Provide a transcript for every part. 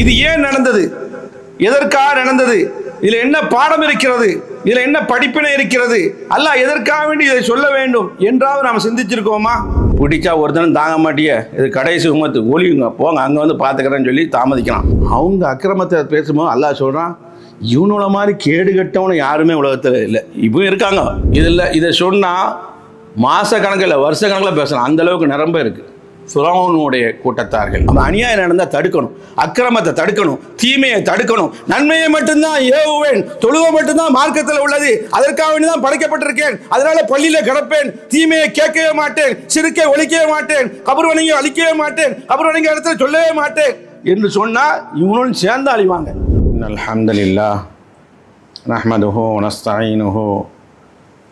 இது ஏன் நடந்தது, எதற்காக நடந்தது, இதில் என்ன பாடம் இருக்கிறது, இதில் என்ன படிப்பினை இருக்கிறது, அல்லாஹ் எதற்காக வேண்டி இதை சொல்ல வேண்டும் என்றாவது நாம் சிந்திச்சிருக்கோமா? பிடிச்சா ஒருத்தனும் தாங்க மாட்டிய, இது கடைசி உமத்து ஒளியுங்க போங்க அங்கே வந்து பார்த்துக்கிறேன்னு சொல்லி தாமதிக்கலாம். அவங்க அக்கிரமத்தை பேசும்போது அல்லாஹ் சொல்கிறான், இவனோட மாதிரி கேடு கட்டவனு யாருமே உலகத்தில் இல்லை. இப்போ இருக்காங்க. இதை சொன்னால் மாத கணக்கில் வருஷ கணக்கில் பேசலாம், அந்தளவுக்கு நிரம்ப இருக்குது. ஃபிரௌனுடைய கூட்டத்தார்கள். நம்ம அநியாயம் நடந்தால் தடுக்கணும், அக்கிரமத்தை தடுக்கணும், தீமையை தடுக்கணும், நன்மையை மட்டும்தான் ஏவுவேன், தொழுவை மட்டும்தான் மார்க்கத்தில் உள்ளது, அதற்காக வேண்டிதான் படைக்கப்பட்டிருக்கேன், அதனால பள்ளியில் கிடப்பேன், தீமையை கேட்கவே மாட்டேன், சிறுக்கை ஒழிக்கவே மாட்டேன், கபர் வணங்கி அழிக்கவே மாட்டேன், கபர் வணங்கி இடத்துல சொல்லவே மாட்டேன் என்று சொன்னால் இவங்களும் சேர்ந்து அழிவாங்க. அல்ஹம்துலில்லாஹ் நஹ்மதுஹு வ நஸ்தஈனுஹு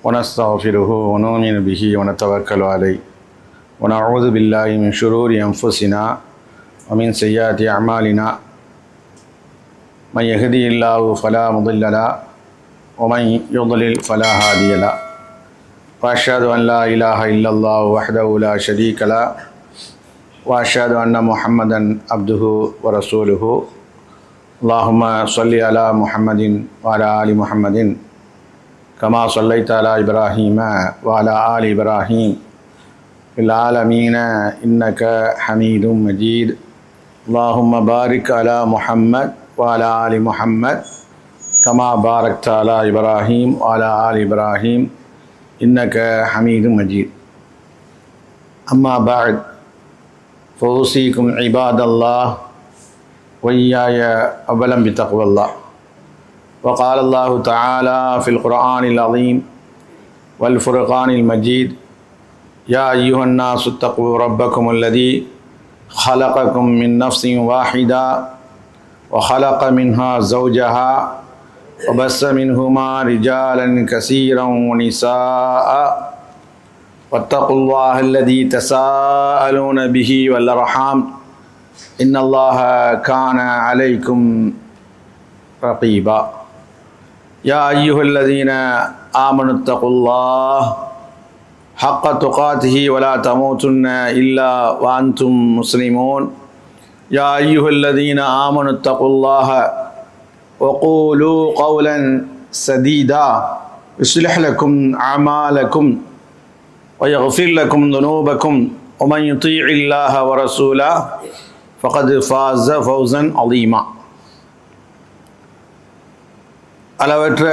வ நஸ்தக்ஃபிருஹு வ நு'மினு பிஹி வ நதவக்கலு அலைஹி ونعوذ بالله من شرور أنفسنا ومن سيئات أعمالنا من يهدي الله فلا مضل له ومن يضلل فلا هادي له وأشهد أن لا إله إلا الله وحده لا شريك له وأشهد أن محمدا عبده ورسوله اللهم صل على محمد وعلى آل محمد كما صليت على إبراهيم وعلى آل إبراهيم العالمين إنك حميد مجيد اللهم بارك على محمد وعلى آل محمد كما باركت على إبراهيم وعلى آل إبراهيم إنك حميد مجيد أما بعد فأوصيكم عباد الله وإياي أولا بتقوى الله وقال الله تعالى في القرآن العظيم والفرقان المجيد يا أيها الناس اتقوا ربكم الذي خلقكم من نفس واحدة وخلق منها زوجها وبث منهما رجالا كثيرا ونساء واتقوا الله الذي تساءلون به والأرحام إن الله كان عليكم رقيبا يا أيها الذين آمنوا اتقوا الله حق تقاته ولا تموتن إلا وأنتم مسلمون يا أيها الذين آمنوا اتقوا الله وقولوا قولا سديدا يصلح لكم أعمالكم ويغفر لكم ذنوبكم ومن يطيع الله ورسوله فقد فاز فوزا عظيما. அளவற்ற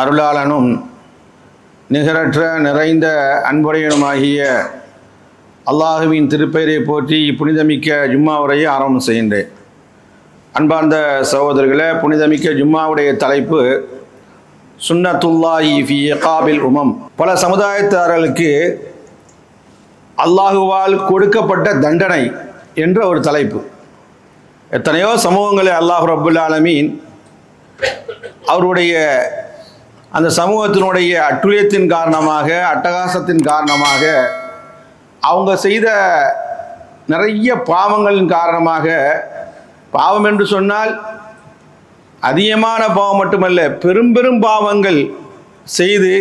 அருளாளனும் நிகரற்ற நிறைந்த அன்புடையனுமாகிய அல்லாஹுவின் திருப்பெயரை போற்றி புனிதமிக்க ஜும்மா உரையை ஆரம்பம் செய்கின்றேன். அன்பார்ந்த சகோதரர்களே, புனிதமிக்க ஜும்மாவுடைய தலைப்பு சுன்னத்துல்லாஹி ஃபி இகாபில் உமம். பல சமுதாயத்தார்களுக்கு அல்லாஹுவால் கொடுக்கப்பட்ட தண்டனை என்ற ஒரு தலைப்பு. எத்தனையோ சமூகங்களை அல்லாஹ் ரப்புல் ஆலமீன் அவருடைய அந்த சமூகத்தினுடைய அட்டுழியத்தின் காரணமாக, அட்டகாசத்தின் காரணமாக, அவங்க செய்த நிறைய பாவங்களின் காரணமாக, பாவம் என்று சொன்னால் அதிகமான பாவம் மட்டுமல்ல, பெரும் பாவங்கள் செய்து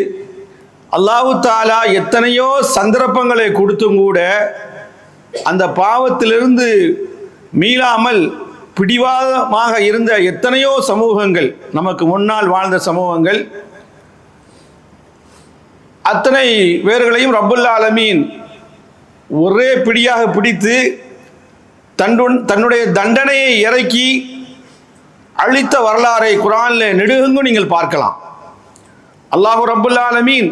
அல்லாஹு தாலா எத்தனையோ சந்தர்ப்பங்களை கொடுத்தும் கூட அந்த பாவத்திலிருந்து மீளாமல் பிடிவாதமாக இருந்த எத்தனையோ சமூகங்கள், நமக்கு முன்னால் வாழ்ந்த சமூகங்கள், அத்தனை பேர்களையும் ரப்புல் ஆலமீன் ஒரே பிடியாக பிடித்து தன்னுடைய தண்டனையை இறக்கி அழித்த வரலாறை குர்ஆனில் நெடுகெங்கும் நீங்கள் பார்க்கலாம். அல்லாஹ் ரப்புல் ஆலமீன்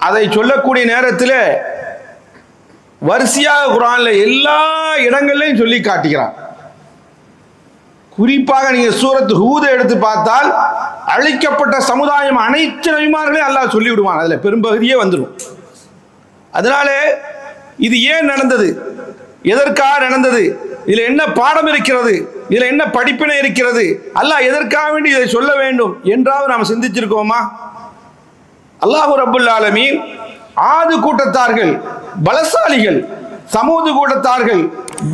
அதை சொல்லக்கூடிய நேரத்தில் வரிசையாக குர்ஆனில் எல்லா இடங்களையும் சொல்லி காட்டுகிறான். குறிப்பாக நீங்கள் சூரத் ஹூதை எடுத்து பார்த்தால் அழிக்கப்பட்ட சமுதாயம் அனைத்து நபிமார்களையும் அல்லாஹ் சொல்லி விடுவான், அதில் பெரும்பகுதியே வந்துடும். அதனாலே இது ஏன் நடந்தது, எதற்காக நடந்தது, இதில் என்ன பாடம் இருக்கிறது, இதில் என்ன படிப்பினை இருக்கிறது, அல்லாஹ் எதற்காக வேண்டி இதை சொல்ல வேண்டும் என்றாவது நாம் சிந்திச்சிருக்கோமா? அல்லாஹ் ரப்புல் ஆலமீன் ஆது கூட்டத்தார்கள் பலசாலிகள், சமூது கூட்டத்தார்கள்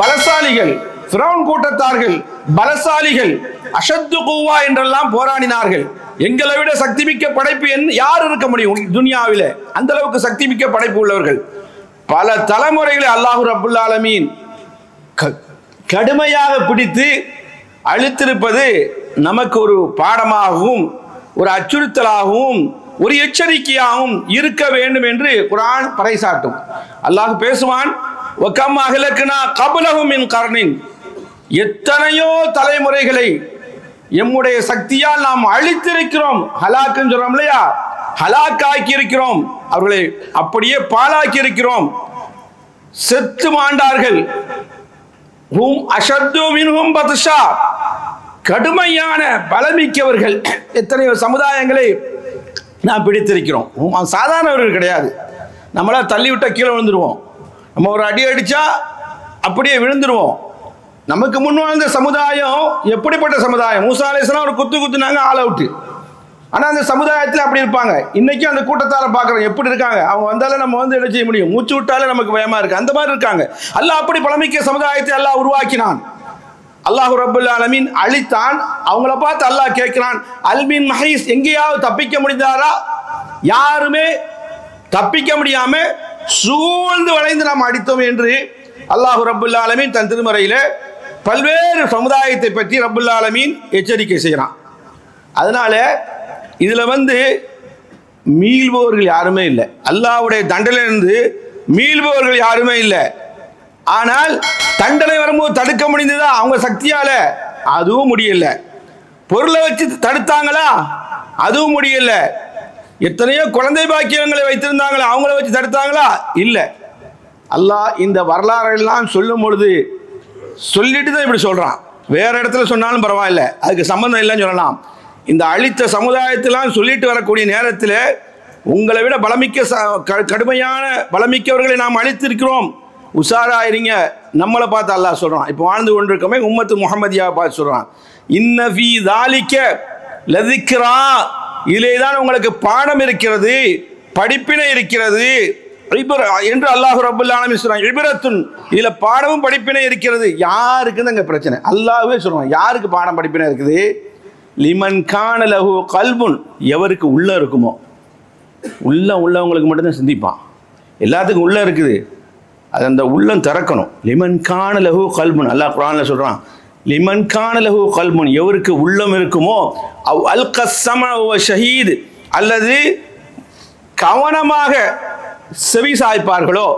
பலசாலிகள், ஃபிரௌன் கூட்டத்தார்கள் பலசாலிகள், அஷத்து குவா என்றெல்லாம் போராடினார்கள். எங்களை விட சக்தி மிக்க படைப்பு யார் இருக்க முடியும் துனியாவில? அந்த அளவுக்கு சக்தி மிக்க படைப்பு உள்ளவர்கள். பல தலைமுறைகளை அல்லாஹ் ரப்புல் ஆலமீன் கடுமையாக பிடித்து அழித்திருப்பது நமக்கு ஒரு பாடமாகவும் ஒரு அச்சுறுத்தலாகவும் ஒரு எச்சரிக்கையாகவும் இருக்க வேண்டும் என்று குர்ஆன் பறைசாட்டும். அல்லாஹ் பேசுவான், வகம் அஹ்லக்னா கப்லஹும் மின் கர்னின், எத்தனையோ தலைமுறைகளை எம்முடைய சக்தியால் நாம் அழித்திருக்கிறோம். ஹலாக்குன்னு சொல்றோம் இல்லையா, ஹலாக்காக்கி இருக்கிறோம், அவர்களை அப்படியே பாழாக்கி இருக்கிறோம். செத்து மாண்டார்கள். ஹும் அஷத்து மின்ஹும் பத்ஷா, கடுமையான பலமிக்கவர்கள் எத்தனையோ சமுதாயங்களை நாம் பிடித்திருக்கிறோம். சாதாரணவர்கள் கிடையாது. நம்மளா தள்ளி விட்ட கீழே விழுந்துருவோம். நம்ம ஒரு அடி அடிச்சா அப்படியே விழுந்துருவோம். நமக்கு முன் வாழ்ந்த சமுதாயம் எப்படிப்பட்ட சமுதாயம்? மூசா அலைஹிஸ்ஸலாம் ஒரு குத்துனாங்க, ஆல் அவுட். ஆனால் அந்த சமுதாயத்தில் அப்படி இருப்பாங்க. இன்னைக்கும் அந்த கூட்டத்தார பார்க்குறோம் எப்படி இருக்காங்க. அவங்க வந்தாலும் நம்ம வந்து என்ன செய்ய முடியும்? மூச்சு விட்டாலே நமக்கு பயமா இருக்கு. அந்த மாதிரி இருக்காங்க. அல்லாஹ் அப்படி பலமிக்க சமுதாயத்தை அல்லாஹ் உருவாக்கினான். அல்லாஹ் ரப்பல் ஆலமீன் அழித்தான். அவங்கள பார்த்து அல்லாஹ் கேட்கிறான், அல்மின் மஹீஸ், எங்கேயாவது தப்பிக்க முடிந்தாரா? யாருமே தப்பிக்க முடியாம சூழ்ந்து வளைந்து நாம் அடித்தோம் என்று அல்லாஹ் ரப்பல் ஆலமீன் தன் திருமறையில பல்வேறு சமுதாயத்தை பற்றி ரப்பல் ஆலமீன் எச்சரிக்கை செய்கிறான். அதனால இதுல வந்து மீள்பவர்கள் யாருமே இல்லை. அல்லாஹ்வுடைய தண்டனையிலிருந்து மீள்பவர்கள் யாருமே இல்லை. ஆனால் தண்டனை வரும்போது தடுக்க முடிந்ததா அவங்க சக்தியால? அதுவும் முடியல. பொருளை வச்சு தடுத்தாங்களா? அதுவும் முடியல. எத்தனையோ குழந்தை பாக்கியங்களை வைத்திருந்தாங்களா? அவங்கள வச்சு தடுத்தாங்களா? இல்லை. அல்லாஹ் இந்த வரலாறு எல்லாம் சொல்லும் பொழுது சொல்லிட்டு தான் இப்படி சொல்றான். வேற இடத்துல சொன்னாலும் பரவாயில்ல, அதுக்கு சம்பந்தம் இல்லைன்னு சொல்லலாம். இந்த அழித்த சமுதாயத்தெல்லாம் சொல்லிட்டு வரக்கூடிய நேரத்தில் உங்களை விட பலமிக்க கடுமையான பலமிக்கவர்களை நாம் அழித்திருக்கிறோம், உஷாராயிருங்க. நம்மளை பார்த்து அல்லாஹ் சொல்றான். இப்போ வாழ்ந்து கொண்டிருக்கமே உம்மத்து முஹம்மதியா பார்த்து சொல்றான், இன்ன ஃபீ ஸாலிக லذிக்ரா, இதிலே தான் உங்களுக்கு பாடம் இருக்கிறது, படிப்பினை இருக்கிறது என்று அல்லாஹ் ரப்பல் ஆலமீன் சொல்றான். இப்ரத்துன், இதுல பாடமும் படிப்பினை இருக்கிறது. யாருக்குன்னு அங்க பிரச்சனை? அல்லாஹ்வே சொல்றான் யாருக்கு பாடம் படிப்பினை இருக்குது? லிமன் கான லஹு கல்புன், எவருக்கு உள்ள இருக்குமோ. உள்ளவங்களுக்கு மட்டும்தான் சிந்திப்பான். எல்லாத்துக்கும் உள்ள இருக்குது, அது அந்த உள்ளம் திறக்கணும். லிமன் கான லஹு கல்புன், அல்லாஹ் குர்ஆன்ல சொல்றான், லிமன் கான லஹு கல்புன், எவருக்கு உள்ளம் இருக்குமோ, அவ் அல்கஸ்ஸம வ ஷஹீத், அல்லது கவனமாக செவி சாய்ப்பார்களோ,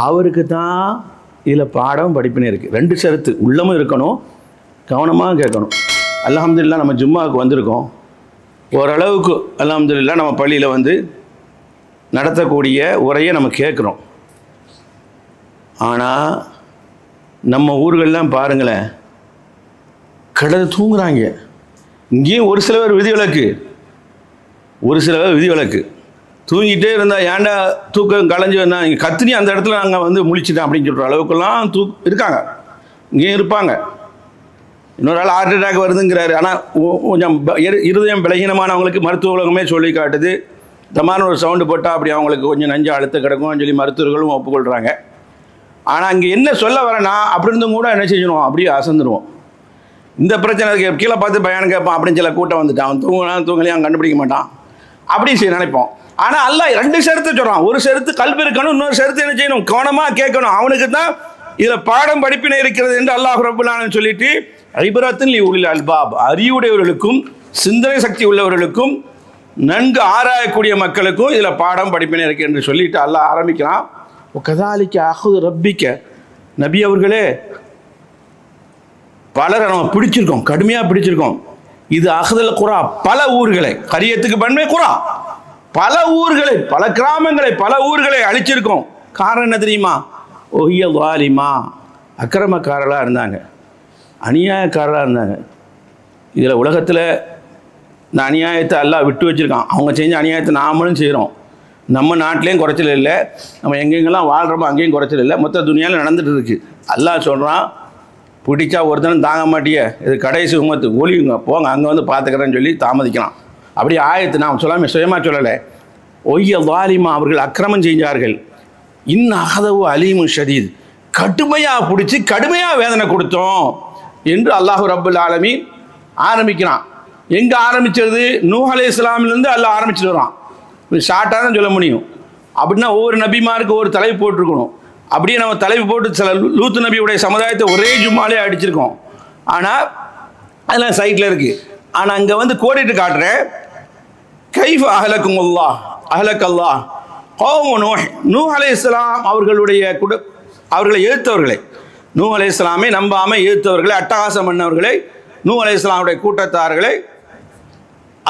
அவருக்கு தான் இதில் பாடம் படிப்பினை இருக்குது. ரெண்டு ஷரத்து, உள்ளமும் இருக்கணும், கவனமாக கேட்கணும். அல்ஹம்துலில்லாஹ் நம்ம ஜும்மாவுக்கு வந்திருக்கோம். ஓரளவுக்கு அல்ஹம்துலில்லாஹ் நம்ம பள்ளியில் வந்து நடத்தக்கூடிய உரையை நம்ம கேட்குறோம். ஆனால் நம்ம ஊர்களெலாம் பாருங்களேன், கடந்து தூங்குறாங்க. இங்கேயும் ஒரு சில பேர் விதிவிலக்கு, தூங்கிட்டே இருந்தால் ஏன்டா தூக்கம் கலைஞ்சு வந்தால் இங்கே கத்தினி அந்த இடத்துல நாங்கள் வந்து முழிச்சிட்டேன் அப்படின்னு சொல்கிற அளவுக்குலாம் இருக்காங்க. இங்கேயும் இருப்பாங்க. இன்னொரு ஆள் ஹார்ட் அட்டாக் வருதுங்கிறாரு. ஆனால் கொஞ்சம் இருதயம் பலகீனமானவங்களுக்கு மருத்துவ உலகமே சொல்லி காட்டுது, இந்த மாதிரி ஒரு சவுண்டு போட்டால் அப்படி அவங்களுக்கு கொஞ்சம் நஞ்சு அழுத்த கிடக்கும்னு சொல்லி மருத்துவர்களும் ஒப்புக்கொள்கிறாங்க. ஆனால் அங்கே என்ன சொல்ல வரேன்னா, அப்படி இருந்தும் கூட என்ன செய்யணும், அப்படியே அசந்துடுவோம். இந்த பிரச்சனை கீழே பார்த்து பயானம் கேட்பான் அப்படின்னு சில கூட்டம் வந்துட்டான். அவன் தூங்கலையும் கண்டுபிடிக்க மாட்டான், அப்படி நினைப்போம். ஆனால் அல்லாஹ் ரெண்டு ஷரத்து சொல்கிறான். ஒரு ஷரத்து கல்வி இருக்கணும், இன்னொரு ஷரத்து என்ன செய்யணும், கவனமாக கேட்கணும். அவனுக்கு தான் இதில் பாடம் படிப்பினை இருக்கிறது என்று அல்லாஹ் ரப்பல் ஆலமீன் சொல்லிட்டு, இப்ரத்துன் லி உலில் அல்பாப், அறிவுடையவர்களுக்கும் சிந்தனை சக்தி உள்ளவர்களுக்கும் நன்கு ஆராயக்கூடிய மக்களுக்கும் இதில் பாடம் படிப்பினை இருக்கு என்று சொல்லிட்டு அல்லாஹ் ஆரம்பிக்கிறான். கதாலிக்க அஹுது ரப்பிக்க, நபி அவர்களே பலரை நம்ம பிடிச்சிருக்கோம், கடுமையாக பிடிச்சிருக்கோம். இது அஹ்தல் குரா, பல ஊர்களை, கரியத்துக்கு பன்மை குரா, பல ஊர்களை, பல கிராமங்களை, பல ஊர்களை அழிச்சிருக்கோம். காரணம் என்ன தெரியுமா? ஒஹிய வாலிமா, அக்கிரமக்காரர்களாக இருந்தாங்க, அநியாயக்காரராக இருந்தாங்க. இதில் உலகத்தில் இந்த அநியாயத்தை எல்லாம் விட்டு வச்சுருக்கான். அவங்க செஞ்ச அநியாயத்தை நாமளும் செய்கிறோம். நம்ம நாட்டிலையும் குறைச்சல் இல்லை, நம்ம எங்கெங்கெல்லாம் வாழ்கிறோமோ அங்கேயும் குறைச்சல் இல்லை, மொத்த துணியாவில் நடந்துகிட்டு இருக்குது. அல்லாஹ் சொல்கிறான், பிடிச்சா ஒருத்தனும் தாங்க மாட்டியே, இது கடைசி உம்மத்து, ஒளியுங்க போங்க, அங்கே வந்து பார்த்துக்கிறேன்னு சொல்லி தாமதிக்கலாம். அப்படி ஆயத்து நாம் சொல்லாமல் சுயமாக சொல்லலை. ஒய்ய வாலிமா, அவர்கள் அக்கிரமம் செஞ்சார்கள். அகதவு அலீமு ஷதீத், கடுமையாக பிடிச்சி கடுமையாக வேதனை கொடுத்தோம் என்று அல்லாஹ் ரப்பல் ஆலமீன் ஆரம்பிக்கிறான். எங்கே ஆரம்பித்தது? நூஹ் அலைஹிஸ்ஸலாமிலிருந்து அல்லாஹ் ஆரம்பிச்சுட்டு வரான். ஷார்ட்டாக தான் சொல்ல முடியும். அப்படின்னா ஒவ்வொரு நபிமாருக்கு ஒரு தலைப்பு போட்டிருக்கணும். அப்படியே நம்ம தலைப்பு போட்டு சில லூத்து நபியுடைய சமுதாயத்தை ஒரே ஜும்மாலே அடிச்சிருக்கோம். ஆனால் அதெல்லாம் சைட்டில் இருக்குது. ஆனால் அங்கே வந்து கோடிட்டு காட்டுறேன். கைஃப் அஹ்லக்குமுல்லாஹ் அஹ்லக்கல்லாஹ் கௌமு நூஹ் அலைஹிஸ்ஸலாம் அவர்களை எதிர்த்தவர்களை, நூஹ் அலைஹிஸ்ஸலாமை நம்பாமல் எதிர்த்தவர்களை, அட்டகாசம் பண்ணவர்களை, நூஹ் அலைஹிஸ்ஸலாமுடைய கூட்டத்தார்களை,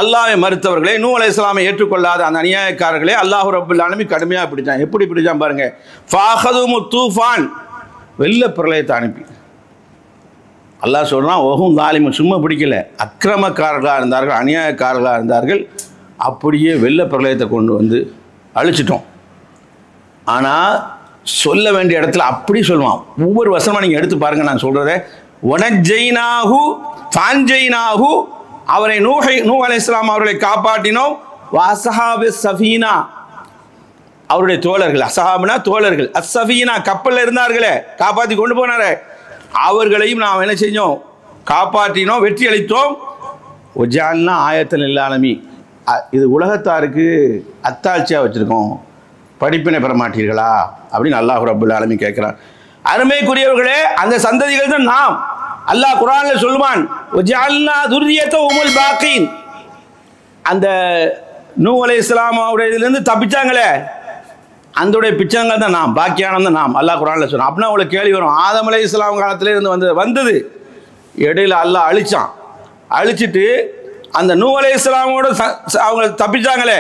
அல்லாஹ்வை மறுத்தவர்களை, நூஹ் அலைஹிஸ்ஸலாமை ஏற்றுக்கொள்ளாத அந்த அநியாயக்காரர்களை அல்லாஹ் ரப்பல் ஆலமீன் கடுமையாக பிடிச்சான். எப்படி பிடிச்சான் பாருங்க. ஃபாஹதுமு தூஃபான், வெள்ள பிரளயத்தை அனுப்பி. அல்லாஹ் சொல்கிறான் ஒஹும் லாலிமுன், சும்மா பிடிக்கல, அக்கிரமக்காரர்களாக இருந்தார்கள், அநியாயக்காரர்களாக இருந்தார்கள். அப்படியே வெள்ள பிரளயத்தை கொண்டு வந்து அழிச்சிட்டோம். ஆனால் சொல்ல வேண்டிய இடத்துல அப்படி சொல்லுவான். ஒவ்வொரு வசனமாக நீங்கள் எடுத்து பாருங்கள். நான் சொல்கிறத ஒனஜெய்னாஹு ஃபான்ஜெய்னாஹு, அவரை நூஹ் அலைஹிஸ்ஸலாம் அவர்களை காப்பாற்றினோம். வஅஸ்ஹாபி ஸஃபீனா, அவருடைய தோழர்கள், அஸ்ஹாபுனா தோழர்கள், அஸ்ஸஃபீனா கப்பலில் இருந்தார்களே, காப்பாற்றி கொண்டு போனாரே, அவர்களையும் நாம் என்ன செஞ்சோம்? காப்பாற்றினோம், வெற்றி அளித்தோம். ஒஜால்னா ஆயத்தல் இல்லாலமி, இது உலகத்தாருக்கு அத்தாட்சியாக வச்சுருக்கோம், படிப்பினை பெற மாட்டீர்களா அப்படின்னு அல்லாஹ் ரப்பல் ஆலமீன் கேட்குறான். அருமைக்குரியவர்களே, அந்த சந்ததிகள் தான் நாம். அல்லாஹ் குர்ஆனில் சொல்லுவான் வஜஅல்னா துர்ரியத்தஹுமுல் பாக்கீன், அந்த நூஹ் அலைஹிஸ்ஸலாம் அவருடைய இதிலிருந்து தப்பிச்சாங்களே, அந்தோடைய பிச்சங்கள் தான் நாம், பாக்கியானது தான் நாம். அல்லாஹ் குர்ஆனில் சொல்கிறான். அப்படின்னா உங்களுக்கு கேள்வி வரும், ஆதம் அலைஹிஸ்ஸலாம் காலத்திலேருந்து வந்தது இடையில அல்லாஹ் அழிச்சிட்டு அந்த நூஹ் அலைஹிஸ்ஸலாமோட அவங்க தப்பிச்சாங்களே,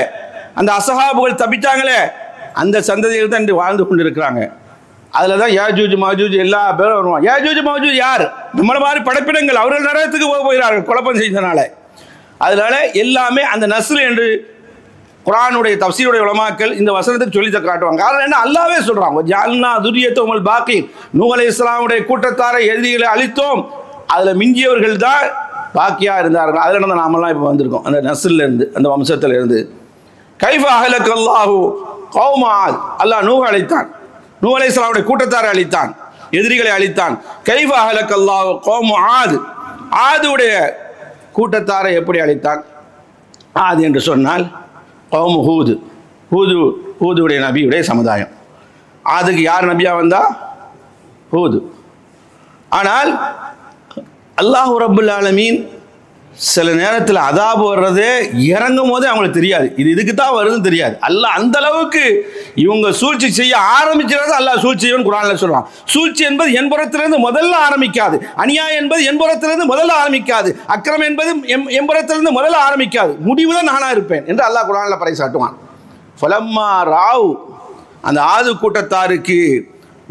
அந்த அஸ்ஹாபுகள் தப்பிச்சாங்களே, அந்த சந்ததிகள் தான் இன்று வாழ்ந்து கொண்டு இருக்கிறாங்க. அதில் தான் யாஜூஜ் மாஜூஜ் எல்லா பேரும் வருவாங்க. யாஜூஜ் மாஜூஜ் யார்? நம்மள மாதிரி படைப்பிடங்கள், அவர்கள் நரகத்துக்கு போகிறார்கள் குழப்பம் செஞ்சதுனால. அதனால எல்லாமே அந்த நஸ்ல் என்று குர்ஆனுடைய தஃசீருடைய உலமாக்கள் இந்த வசனத்துக்கு சொல்லி காட்டுவாங்க. காரணம் என்ன? அல்லாஹ்வே சொல்றான் வஜஅல்னா துர்ரியத்தஹுமுல் பாக்கீன், நூஹ் அலைஹிஸ்ஸலாமுடைய கூட்டத்தாரை எதிரிகளை அழித்தோம், அதில் மிஞ்சியவர்கள் தான் பாக்கியா இருந்தார்கள். அதில் இருந்து நாமெல்லாம் இப்போ வந்திருக்கோம், அந்த நஸ்ல்ல இருந்து, அந்த வம்சத்தில் இருந்து. கைஃப அஹ்லக்கல்லாஹு கௌம ஆத், அல்லாஹ் நூஹ் அழித்தான், நூஹ் அலைஹிஸ்ஸலாமுடைய கூட்டத்தாரை அழித்தான், எதிரிகளை அழித்தான். கைஃப அஹ்லக்கல்லாஹு கௌம ஆத், ஆதுடைய கூட்டத்தாரை எப்படி அழித்தான்? ஆது என்று சொன்னால் கௌமு ஹூது, ஹூதுடைய நபியுடைய சமுதாயம். அதுக்கு யார் நபியா வந்தா? ஹூது. ஆனால் அல்லாஹ் ரப்பல் ஆலமீன் சில நேரத்தில் அதாபு வர்றதே இறங்கும் போதே அவங்களுக்கு தெரியாது, இது இதுக்கு தான் வருதுன்னு தெரியாது. அல்லாஹ் அந்த அளவுக்கு இவங்க சூழ்ச்சி செய்ய ஆரம்பிக்கிறது அல்லாஹ் சூழ்ச்சின்னு குர்ஆனில் சொல்றான். சூழ்ச்சி என்பது என் புறத்திலிருந்து முதல்ல ஆரம்பிக்காது, அநியாயம் என்பது என் புறத்திலிருந்து முதல்ல ஆரம்பிக்காது, அக்கிரம் என்பது என் புறத்திலிருந்து முதல்ல ஆரம்பிக்காது, முடிவு தான் நானாக இருப்பேன் என்று அல்லாஹ் குர்ஆனில் பறைசாட்டுவான். ஃபலம்மா ராவ், அந்த ஆது கூட்டத்தாருக்கு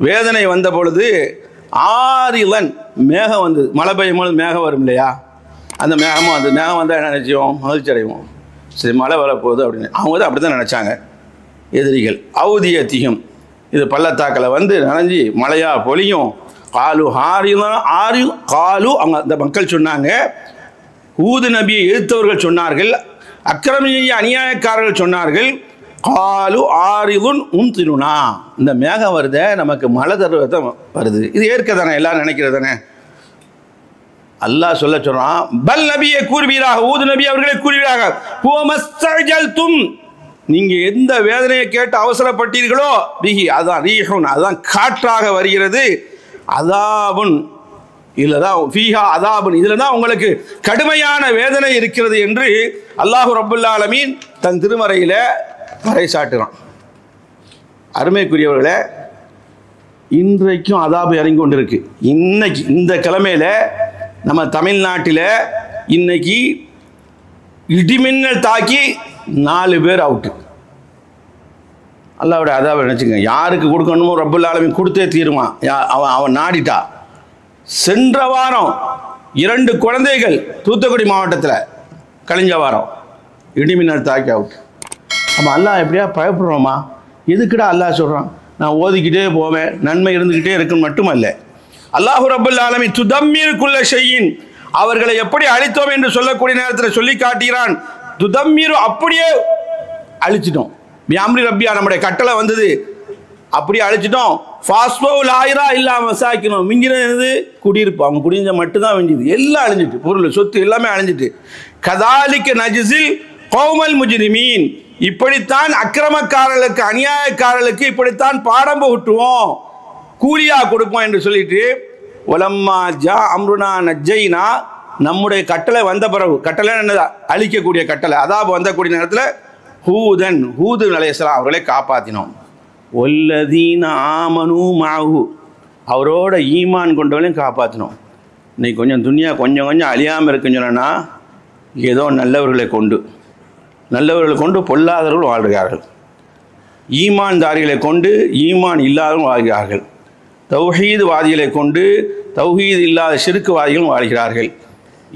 வேதனை வந்த பொழுது, ஆரிலன், மேகம் வந்தது, மழை பெய்யும் போது மேகம் வரும் இல்லையா, அந்த மேகமும் வந்து மேகம் வந்தால் என்ன நினச்சோம்? மகிழ்ச்சி அடைவோம், சரி மழை வரப்போகுது அப்படின்னு. அவங்க வந்து அப்படி தான் நினச்சாங்க எதிரிகள். அவுதியத்தியும், இது பள்ளத்தாக்கில் வந்து நனைஞ்சி மழையாக பொழியும். காலு காலு, அவங்க அந்த மக்கள் சொன்னாங்க, ஊது நபியை எதிர்த்தவர்கள் சொன்னார்கள், அக்கிரமிய அநியாயக்காரர்கள் சொன்னார்கள், காலு ஆரிதுன் உன்திருனா, இந்த மேகம் வருத நமக்கு மழை தருவதை வருது, இது ஏற்க தானே, எல்லாரும் நினைக்கிறது தானே. அல்லாஹ் சொல்ல சொல்றான், பல் நபியை கூறுவீராக, ஊது நபி அவர்களை கூறுவீராக, ஹுவமஸ்தஜல்தும், நீங்க எந்த வேதனையை கேட்டு அவசரப்பட்டீர்களோ, பிஹி, அதான் ரீஹுன், அதுதான் காற்றாக வருகிறது, அதாபுன், இதில் தான் ஃபீஹா அதாபுன், இதில் தான் உங்களுக்கு கடுமையான வேதனை இருக்கிறது என்று அல்லாஹ் ரப்பல் ஆலமீன் தன் திருமறையில் பறைசாட்டுறான். அருமைக்குரியவர்களே, இன்றைக்கும் அதாபு இறங்கி கொண்டிருக்கு. இன்னைக்கு இந்த கிழமையில் நம்ம தமிழ்நாட்டில் இன்னைக்கு இடிமின்னல் தாக்கி 4 பேர் அவுட்டு. அல்லாஹ்வுடைய அதாபை நினச்சிங்க, யாருக்கு கொடுக்கணுமோ ரப்பல் ஆலமீன் கொடுத்தே தீருவான். அவன் நாடிட்டா. சென்ற வாரம் 2 குழந்தைகள் தூத்துக்குடி மாவட்டத்தில் கழிஞ்ச வாரம் இடிமின்னல் தாக்கி அவுட். அப்போ அல்லாஹ் எப்படியா பயப்படுறோமா? எதுக்குடா அல்லாஹ் சொல்கிறான்? நான் ஓதிக்கிட்டே போவேன், நன்மை இருந்துக்கிட்டே இருக்குன்னு மட்டுமல்ல, அல்லாஹ் ரப்பல் ஆலமீன் துதம்மீர் குல்ல ஷையின், அவர்களை எப்படி அழித்தோம் என்று சொல்லக்கூடிய நேரத்தில் சொல்லி காட்டுகிறான். துதம்மீர், அப்படியே அழிச்சிட்டோம். பிஅம்ரி ரப்பியா, நம்முடைய கட்டளை வந்தது, அப்படியே அழிச்சிட்டோம். ஃபாஸ்போ லாயிரா இல்லாம மசாக்கினோம், மிஞ்சினது குடியிருப்பு, அவங்க குடிஞ்ச மட்டும்தான் மிஞ்சுது, எல்லாம் அழிஞ்சிட்டு, பொருள் சொத்து எல்லாமே அழிஞ்சிட்டு. கதாலிக்க நஜிசில் கௌமல் முஜ்ரிமீன், இப்படித்தான் அக்கிரமக்காரர்களுக்கு அநியாயக்காரர்களுக்கு இப்படித்தான் பாடம் புகட்டுவோம். கூலியாக கொடுப்போம் என்று சொல்லிட்டு ஒலம்மா ஜா அம்ருனா நஜ்ஜைனா நம்முடைய கட்டளை வந்த பிறகு, கட்டளை என்னது? அழிக்கக்கூடிய கட்டளை. அதாபு வந்தக்கூடிய நேரத்தில் ஹூது அலைஹிஸ்ஸலாம் அவர்களை காப்பாற்றினோம். ஒல்லதீன ஆமனு மாஹு, அவரோட ஈமான் கொண்டவர்களையும் காப்பாற்றினோம். இன்னைக்கு கொஞ்சம் துனியா கொஞ்சம் அழியாமல் இருக்குன்னு சொன்னா ஏதோ நல்லவர்களை கொண்டு பொல்லாதவர்கள் வாழ்கிறார்கள். ஈமான்தாரிகளை கொண்டு ஈமான் இல்லாதவர்கள் வாழ்கிறார்கள். தௌஹீது வாதிகளை கொண்டு தௌஹீது இல்லாத ஷிர்க்குவாதிகளும் வாழ்கிறார்கள்.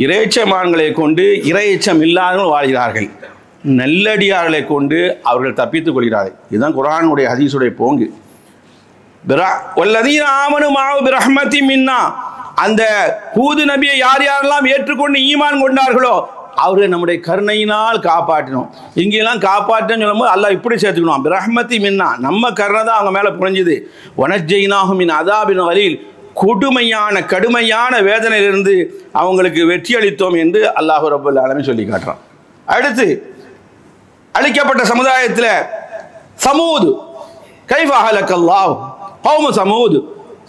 இறைச்சமான்களை கொண்டு இறையச்சம் இல்லாதவர்கள் வாழ்கிறார்கள். நல்லடியார்களை கொண்டு அவர்கள் தப்பித்துக் கொள்கிறார்கள். இதுதான் குர்ஆனுடைய ஹதீஸுடைய போங்கு. வல்லதீன ஆமனு மாஹு பிரஹ்மத்தி மின்னா, அந்த ஹூது நபியை யாரெல்லாம் ஏற்றுக்கொண்டு ஈமான் கொண்டார்களோ அவர்கள் நம்முடைய கருணையினால் காப்பாற்றினோம். இங்கெல்லாம் காப்பாற்றன்னு சொல்லும்போது அல்லாஹ் இப்படி சேர்த்துக்கணும், பிரஹ்மத்தி மின்னா, நம்ம கருணை தான் அவங்க மேலே புரிஞ்சுது. வனஜ்ஜைனாஹும் மின் அதாபின் வலில், கடுமையான வேதனையிலிருந்து அவங்களுக்கு வெற்றி அளித்தோம் என்று அல்லாஹ் ரப்பல் ஆலமீன் சொல்லி காட்டுறான். அடுத்து அழிக்கப்பட்ட சமுதாயத்தில் சமூது, கைஃப அஹ்லக்கல்லாஹ் கௌம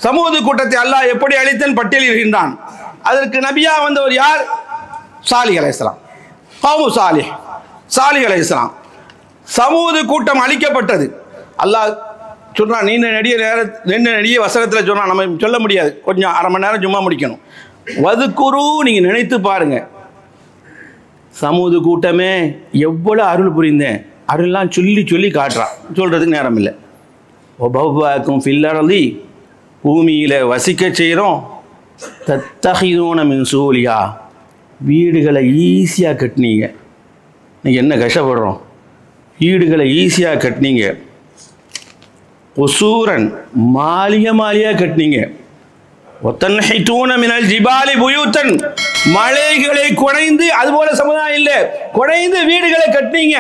சமூது கூட்டத்தை அல்லாஹ் எப்படி அழித்தன் பட்டியலிடுகின்றான். அதற்கு நபியா வந்தவர் யார்? சாலிஹ் அலைஹிஸ்ஸலாம். கௌமு சாலிஹ் அலைஹிஸ்ஸலாம். சமூது கூட்டம் அழிக்கப்பட்டது. அல்லாஹ் சொல்றான், நீண்ட நெடிய வசனத்தில் சொல்றான், நம்ம சொல்ல முடியாது, கொஞ்சம் அரை மணி நேரம் சும்மா முடிக்கணும். வதுக்குரு, நீங்க நினைத்து பாருங்க, சமூது கூட்டமே எவ்வளவு அருள் புரிந்தேன், அருள்லாம் சொல்லி காட்டுறான், சொல்றதுக்கு நேரம் இல்லை. ஒபவ்வாக்கும் ஃபில்லரலி, பூமியில் வசிக்க செய்கிறோம். தத்தஹிதூன மின் சூலியா, வீடுகளை ஈஸியாக கட்டினீங்க. நீங்கள் என்ன கஷ்டப்படுறோம், வீடுகளை ஈஸியாக கட்டினீங்க. ஒசூரன், மாளிகையாக கட்டினீங்க. ஒத்தன்ஹிதூன மினல் ஜிபாலி புயூத்தன், மலைகளை குடைந்து, அதுபோல சமுதாயம் இல்லை, குடைந்து வீடுகளை கட்டினீங்க.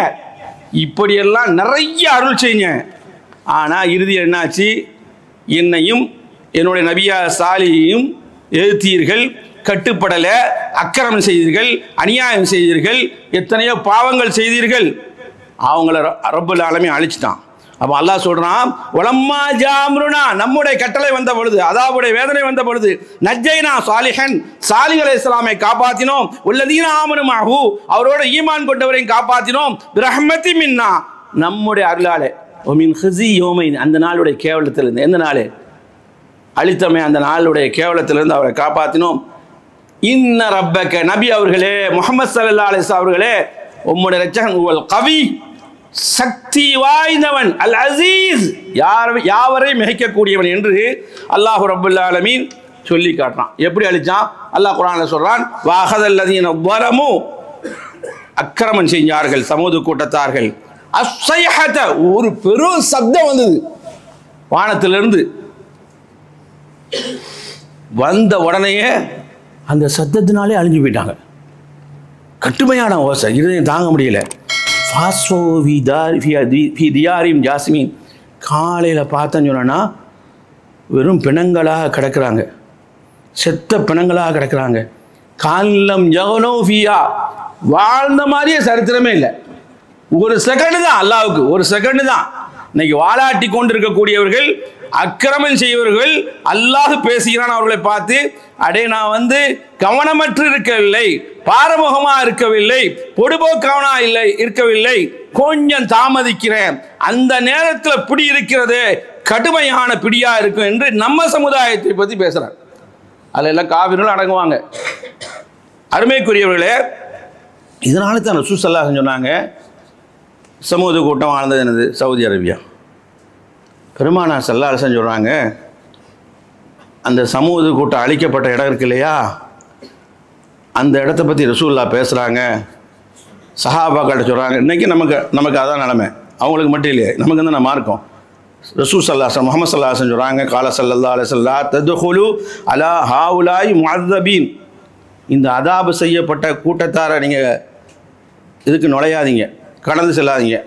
இப்படியெல்லாம் நிறைய அருள் செய்யுங்க. ஆனால் இறுதி என்னாச்சு? என்னையும் என்னுடைய நபியா சாலியையும் எதிர்த்தீர்கள், கட்டுப்படலை, அக்கிரமம் செய்தீர்கள், அநியாயம் செய்தீர்கள், எத்தனையோ பாவங்கள் செய்தீர்கள். அவங்கள ரப்பல் ஆலமீன் அழிச்சிட்டான். அப்போ அல்லாஹ் சொல்றான், ஒலம்மா ஜாம்ருனா, நம்முடைய கட்டளை வந்த பொழுது, அதாவுடைய வேதனை வந்த பொழுது, நஜ்ஜைனா சாலிஹ் அலைஹிஸ்ஸலாமை காப்பாற்றினோம். வல்லதீன ஆமனு மாஹு, அவரோட ஈமான் கொண்டவரையும் காப்பாற்றினோம். பிரஹ்மத்தி மின்னா, நம்முடைய அருளாலே. ஒமின் ஹிஸி யோமைன், அந்த நாளுடைய கேவலத்திலிருந்து. எந்த நாள் அழித்தமே, அந்த நாளுடைய கேவலத்திலிருந்து அவரை காப்பாற்றினோம். இன்ன ரப்பக, நபி அவர்களே, முஹம்மது ஸல்லல்லாஹு அலைஹி வஸல்லம் அவர்களே, உம்முடைய இரட்சகன் உல் கவி, சக்தி வாய்ந்தவன், அல் அசீஸ், யாவரையும் மிகைக்கக்கூடியவன் என்று அல்லாஹ் ரப்பல் ஆலமீன் சொல்லி காட்டுறான். எப்படி அழிச்சான்? அல்லாஹ் குர்ஆன்ல சொல்றான், வஅஹதல்லதீன ஸலமு, அக்கிரமம் செஞ்சார்கள் சமூது கூட்டத்தார்கள். அஸ்ஸைஹத, ஒரு பெரும் சப்தம் வந்தது வானத்திலிருந்து. வந்த உடனேயே அந்த சத்தத்தினாலே அழிஞ்சு போயிட்டாங்க. கட்டுமையான ஓசை, இருதயம் தாங்க முடியல. ஜாஸ்மின், காலையில் பார்த்தேன்னு சொன்னா வெறும் பிணங்களாக கிடக்கிறாங்க, செத்த பிணங்களாக கிடக்கிறாங்க. காலம் ஜகனோஃபியா, வாழ்ந்த மாதிரியே சரித்திரமே இல்லை. ஒரு செகண்ட் தான் அல்லாவுக்கு, ஒரு செகண்ட் தான். இன்னைக்கு வாலாட்டி கொண்டிருக்கக்கூடியவர்கள், அக்கிரமம் செய்வர்கள், அல்லாஹ் பேசுகிறான் அவர்களை பார்த்து, அடே நான் கவனமற்று இருக்கவில்லை, பாரமுகமாக இருக்கவில்லை, பொடுபோக்காவனா இருக்கவில்லை, கொஞ்சம் தாமதிக்கிறேன், அந்த நேரத்தில் பிடி இருக்கிறது கடுமையான பிடியா இருக்கும் என்று நம்ம சமுதாயத்தை பற்றி பேசுறாங்க. அதில் எல்லாம் காவிர்கள் அடங்குவாங்க. அருமைக்குரியவர்களே, இதனால தான் ரசூல் ஸல்லல்லாஹு அலைஹி வஸல்லம் சொன்னாங்க, சமூக கூட்டம் வாழ்ந்தது என்னது? Saudi Arabia. பெருமானார் ஸல்லல்லாஹு அலைஹி வஸல்லம் சொல்கிறாங்க, அந்த சமூக கூட்டம் அழிக்கப்பட்ட இடம் இருக்கு இல்லையா, அந்த இடத்த பற்றி ரசூலுல்லாஹ் பேசுகிறாங்க. சஹாபாக்கள்கிட்ட சொல்கிறாங்க. இன்றைக்கி நமக்கு அதான் நிலைமை, அவங்களுக்கு மட்டும் இல்லையே, நமக்கு வந்து நம்ம இருக்கோம். ரசூல் ஸல்லல்லாஹு அலைஹி வஸல்லம், முஹம்மது ஸல்லல்லாஹு அலைஹி வஸல்லம் சொல்கிறாங்க, கால ஸல்லல்லாஹு அலைஹி வஸல்லம், ததுகுலு அலா ஹாவுலாய் முஅzzபீன், இந்த அதாபு செய்யப்பட்ட கூட்டத்தாரை நீங்கள் இதுக்கு நுழையாதீங்க, கடந்து செல்லாதீங்க.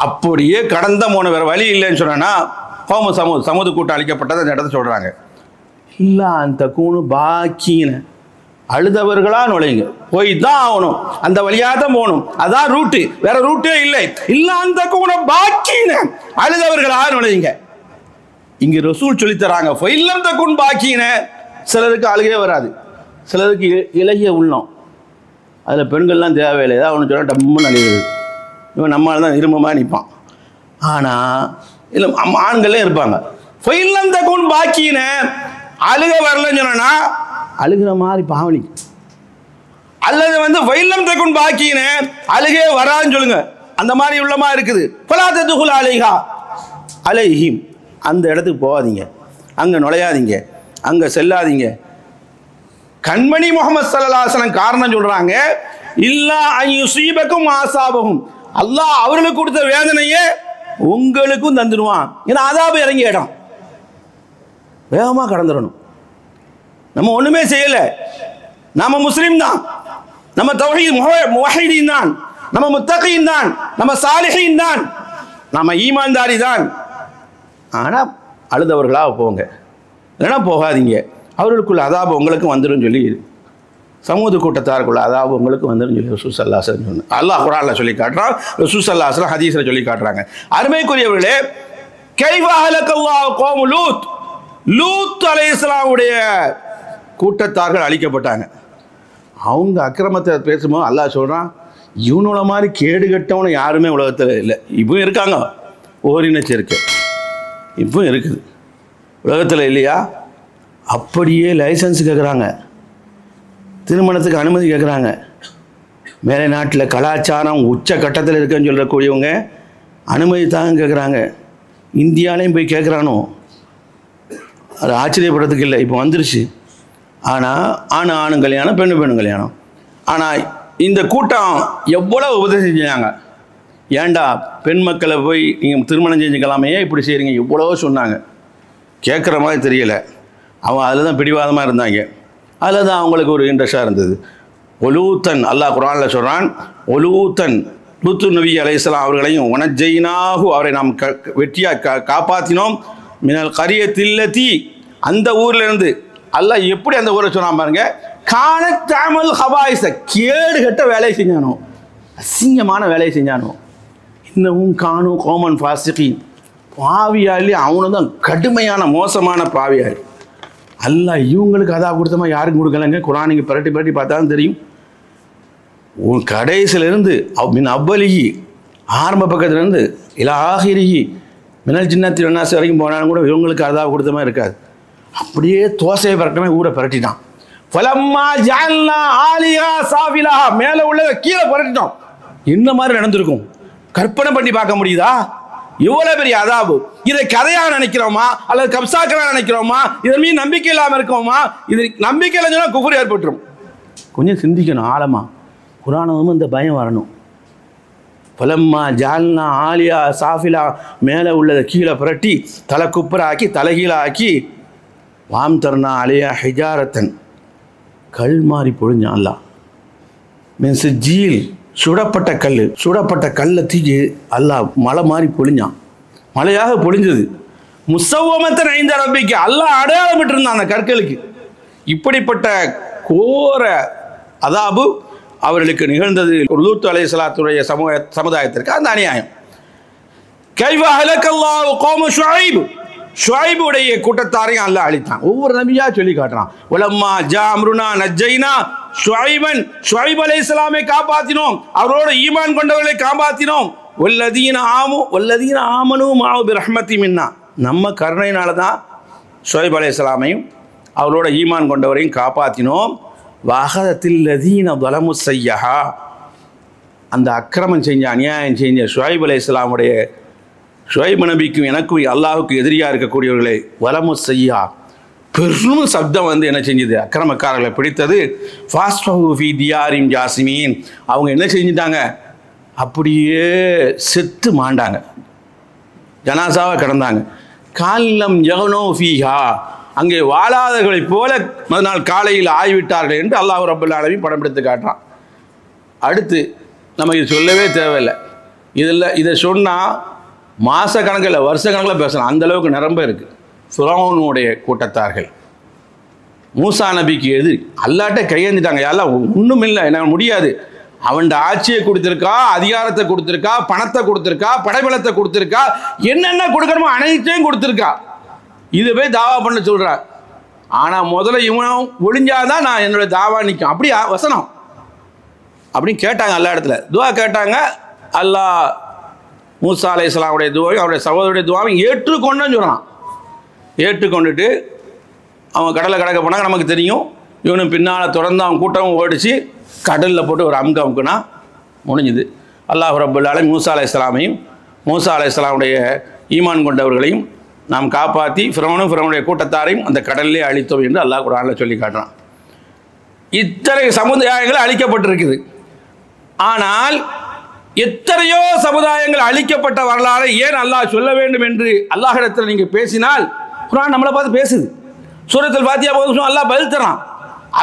அப்படியே கடந்த போன வேறு வழி இல்லைன்னு சொன்னா சமூக கூட்டம் அழிக்கப்பட்டது அந்த இடத்த சொல்கிறாங்க. இல்லை அந்த கூணு பாக்கின, அழுதவர்களா நுழைங்க, போய் தான் ஆகணும், அந்த வழியாக தான் போகணும், அதான் ரூட்டு, வேற ரூட்டே இல்லை. இல்லை அந்த கூண பாக்கின, அழுதவர்களா நுழைங்க. இங்கே ரசூல் சொல்லித்தராங்க, ஃபைல்லம் தகுன் பாக்கின. சிலருக்கு அழுகே வராது, சிலருக்கு இலகிய உள்ளம், அதில் பெண்கள்லாம் தேவையில்லை. ஏதாவது ஒன்று சொன்னால் டம்முன்னு அழுகிறது. இவன் நம்மளால் தான் இருமமாக நிற்பான். ஆனால் இல்லை ஆண்களே இருப்பாங்க. ஃபைல்லம் தகுன் பாக்கின, அழுக வரலன்னு சொன்னா அழுகிற மாதிரி பாவனி. அல்லது ஃபைல்லம் தகுன் பாக்கின, அழுகே வரான்னு சொல்லுங்க, அந்த மாதிரி உள்ளமா இருக்குது. ஃபலா ததுகுல் அலைஹா அலைஹிம், அந்த இடத்துக்கு போகாதீங்க, அங்கே நுழையாதீங்க, அங்கே செல்லாதீங்க. கண்மணி முகமது ஸல்லல்லாஹு அலைஹி வஸல்லம் காரணம் சொல்றாங்க, இல்லா அய்யுஸீபகும் ஆசாபகும், அல்லாஹ் அவர்களுக்கு கொடுத்த வேதனையே உங்களுக்கும் தந்துடுவான். ஏன்னா அதாபு இறங்கிய இடம், வேகமாக கடந்துடணும். நம்ம ஒண்ணுமே செய்யல, நாம முஸ்லீம் தான், நம்ம தௌஹீத் முவஹ்ஹிதீன் தான், நம்ம முத்தகீன் தான், நம்ம சாலிஹீன் தான், நம்ம ஈமான்தாரி தான். ஆனால் அழுதவர்களாக போங்க, இல்லைன்னா போகாதீங்க. அவர்களுக்குள்ள அதாபு உங்களுக்கு வந்துடும் சொல்லி சமூக கூட்டத்தாருக்குள்ள அதாபு உங்களுக்கு வந்துடும் சொல்லி ரசூல் ஸல்லல்லாஹு அலைஹி வஸல்லம் சொன்னாங்க. அல்லாஹ் குர்ஆனில் சொல்லி காட்டுறான், ரசூல் ஸல்லல்லாஹு அலைஹி வஸல்லம் ஹதீஸில் சொல்லி காட்டுறாங்க. அருமைக்குரியவர்களே, கைஃப அஹ்லக்கல்லாஹு கௌமு லூத், லூத் அலைஹிஸ்ஸலாமுடைய கூட்டத்தார்கள் அழிக்கப்பட்டாங்க. அவங்க அக்கிரமத்தை பேசும்போது அல்லாஹ் சொல்கிறான், இவனோட மாதிரி கேடு கட்டவனு யாருமே உலகத்தில் இல்லை. இப்பவும் இருக்காங்க, ஓரினச்சேர்க்கை இப்பவும் இருக்குது உலகத்தில், இல்லையா? அப்படியே லைசன்ஸ் கேட்குறாங்க, திருமணத்துக்கு அனுமதி கேட்குறாங்க. மேலே நாட்டில் கலாச்சாரம் உச்ச கட்டத்தில் இருக்குன்னு சொல்லக்கூடியவங்க அனுமதி தாங்க கேட்குறாங்க. இந்தியாலையும் போய் கேட்குறானோ, அது ஆச்சரியப்படுறதுக்கு இல்லை, இப்போ வந்துருச்சு. ஆனால் ஆணு கல்யாணம், பெண்ணு கல்யாணம். ஆனால் இந்த கூட்டம் எவ்வளோ உபதேசம் செஞ்சாங்க. ஏண்டா பெண் மக்களை போய் நீங்கள் திருமணம் செஞ்சுக்கலாமே, இப்படி செய்கிறீங்க, எவ்வளோ சொன்னாங்க. கேட்குற மாதிரி தெரியலை. அவன் அதில் தான் பிடிவாதமாக இருந்தாங்க, அதில் தான் அவங்களுக்கு ஒரு இன்ட்ரெஸ்டாக இருந்தது. ஒலூத்தன், அல்லாஹ் குர்ஆனில் சொல்கிறான், ஒலூத்தன் லூத்து நபி அலைஹிஸ்ஸலாம் அவர்களையும் உனஜைனாஹு, அவரை நாம் வெற்றியாக காப்பாற்றினோம். மினல் கரியத்தில்லதி, அந்த ஊர்லேருந்து. அல்லாஹ் எப்படி அந்த ஊரை சொன்னான் பாருங்க, காணத்தாமல் ஹபாயிச, கேடு கட்ட வேலையை செஞ்சானோ, அசிங்கமான வேலையை செஞ்சானோ. இன்னமும் காணும் கோமன் ஃபாசிகின், பாவியாளி அவனு தான் கடுமையான மோசமான பாவியாளி. அல்லாஹ் இவங்களுக்கு அதா கொடுத்தமா யாருக்கும் கொடுக்கலங்க. குர்ஆன் நீங்கள் பரட்டி பார்த்தாலும் தெரியும். உன் கடைசியிலிருந்து மின் அவ்வலிகி, ஆரம்ப பக்கத்துலேருந்து இல்லை ஆஹிரிகி மினல் ஜின்னத்தி வன்னாசி வரைக்கும் போனாலும் கூட இவங்களுக்கு அதா கொடுத்தமா இருக்காது. அப்படியே தோசையை பரட்டமே ஊரை பரட்டிட்டான். ஃபலம்மா ஜஅல்னா ஆலியா சாஃபிலா, மேலே உள்ளதை கீழே பரட்டிட்டோம். என்ன மாதிரி நடந்திருக்கும் கற்பனை பண்ணி பார்க்க முடியுதா? எவ்வளோ பெரிய அதாபு. இதை கதையாக நினைக்கிறோமா அல்லது கப்சாக்களாக நினைக்கிறோமா? இதன் மீது நம்பிக்கை இல்லாமல் இருக்கோமா? இது நம்பிக்கை இல்லைன்னா குஃப்ர் ஏற்பட்டுரும். கொஞ்சம் சிந்திக்கணும் ஆழமா. குர்ஆனும் இந்த பயம் வரணும். பலம்மா ஜால்னா ஆலியா சாஃபிலா, மேலே உள்ளதை கீழே புரட்டி தலை குப்புறாக்கி தலைகீழாக்கி, வாம் தர்னா அலையா ஹிஜாரத்தன், கல் மாறி பொழிஞ்சான். அல்லாஹ் மீன்ஸ் ஜீல், சுடப்பட்ட கல்லை தூக்கி அல்லாஹ் மலை மாதிரி பொழிஞ்சான், மலையாக பொழிஞ்சது. முஸவ்வமத்தன் ஐந்த ரப்பிக்கு, அல்லாஹ் அடையாளம் விட்டுருந்தான் அந்த கற்களுக்கு. இப்படிப்பட்ட கோர அதாபு அவர்களுக்கு நிகழ்ந்தது. லூத் அலைஹிஸ்ஸலாத்துடைய சமுதாயத்திற்கு அந்த அநியாயம். கைஃப அஹ்லக்கல்லாஹு கௌம ஷுஐப், ஷுஐபுடைய கூட்டத்தாரையும் அல்லாஹ் அழித்தான். ஒவ்வொரு நபியா சொல்லி காட்டுறான். வலம்மா ஜா அம்ருனா நஜ்ஜைனா ஷுஐபன், ஷுஐப் அலைஹிஸ்ஸலாமை காப்பாற்றினோம், அவரோட ஈமான் கொண்டவர்களை காப்பாற்றினோம். வல்லதீன ஆமனு மாவு பிரஹ்மத்தி மின்னா, நம்ம கருணையினால தான் ஷுஐப் அலைஹிஸ்ஸலாமையும் அவரோட ஈமான் கொண்டவரையும் காப்பாற்றினோம். வஹதத்தில் லதீன ظلموا السيئة, அந்த அக்கிரமம் செஞ்ச அநியாயம் செஞ்ச ஷுஐப் அலைஹிஸ்ஸலாமுடைய, ஷுஐப் நபிக்கும் எனக்கும் அல்லாஹுக்கு எதிரியாக இருக்கக்கூடியவர்களை வலமு செய்யா, பெரும் சப்தம் என்ன செஞ்சது, அக்கிரமக்காரர்களை பிடித்தது. ஃபாஸ்ஃபஹு ஃபீ தியாரிம் ஜாசிமீன், அவங்க என்ன செஞ்சிட்டாங்க, அப்படியே செத்து மாண்டாங்க, ஜனாசாவாக கிடந்தாங்க. காலம் யகனோ ஃபீஹா, அங்கே வாழாதவர்களைப் போல மறுநாள் காலையில் ஆய்விட்டார்கள் என்று அல்லாஹ் ரப்பல் ஆலமீன் படம் பிடித்து காட்டுறான். அடுத்து நமக்கு இது சொல்லவே தேவையில்லை. இதை சொன்னால் மாத கணக்கில் வருஷ கணக்கில் பேசலாம், அந்தளவுக்கு நிரம்ப இருக்குது. ஃபிரௌனுடைய கூட்டத்தார்கள் மூசா நபிக்கு எதிரி அல்லாட்ட கையேந்திட்டாங்க. யாரெல்லாம் ஒன்றும் இல்லை, என்ன முடியாது. அவன் ஆட்சியை கொடுத்துருக்கா, அதிகாரத்தை கொடுத்துருக்கா, பணத்தை கொடுத்துருக்கா, படைபலத்தை கொடுத்துருக்கா, என்னென்ன கொடுக்கணுமோ அனைத்தையும் கொடுத்துருக்கா. இதை போய் தாவா பண்ண சொல்கிறார். ஆனால் முதல்ல இவன் ஒழிஞ்சாதான் நான் என்னோட தாவா நிற்கும். அப்படியா வசனம் அப்படின்னு கேட்டாங்க. எல்லா இடத்துல துவா கேட்டாங்க. அல்லாஹ் மூசா அலைஹிஸ்ஸலாமுடைய துவாவையும் அவருடைய சகோதரருடைய துவாவையும் ஏற்றுக்கொண்டேன்னு சொல்கிறான். ஏற்றுக்கொண்டுட்டு அவன் கடலை கடக்க போனாங்க. நமக்கு தெரியும், இவனும் பின்னால் தொடர்ந்து அவன் கூட்டமும் ஓடிச்சு கடலில் போட்டு ஒரு அமுக்குனா முடிஞ்சுது. அல்லாஹ் ரப்பல் ஆலமீன் மூசா அலைஹிஸ்ஸலாமையும் மூசா அலைஹிஸ்ஸலாமுடைய ஈமான் கொண்டவர்களையும் நாம் காப்பாற்றி ஃபிரௌனுடைய கூட்டத்தாரையும் அந்த கடலிலே அழித்தோம் என்று அல்லாஹ் குர்ஆனில் சொல்லி காட்டுறான். இத்தனை சமுதாயங்கள் அழிக்கப்பட்டிருக்குது. ஆனால் எத்தனையோ சமுதாயங்கள் அழிக்கப்பட்ட வரலாறை ஏன் அல்லாஹ் சொல்ல வேண்டும் என்று அல்லாஹ்விடத்தில் நீங்கள் பேசினால் குர்ஆன் நம்மளை பார்த்து பேசுது. சூரத்துல் ஃபாத்திஹா போதும் அல்லாஹ் பதில் தரான்.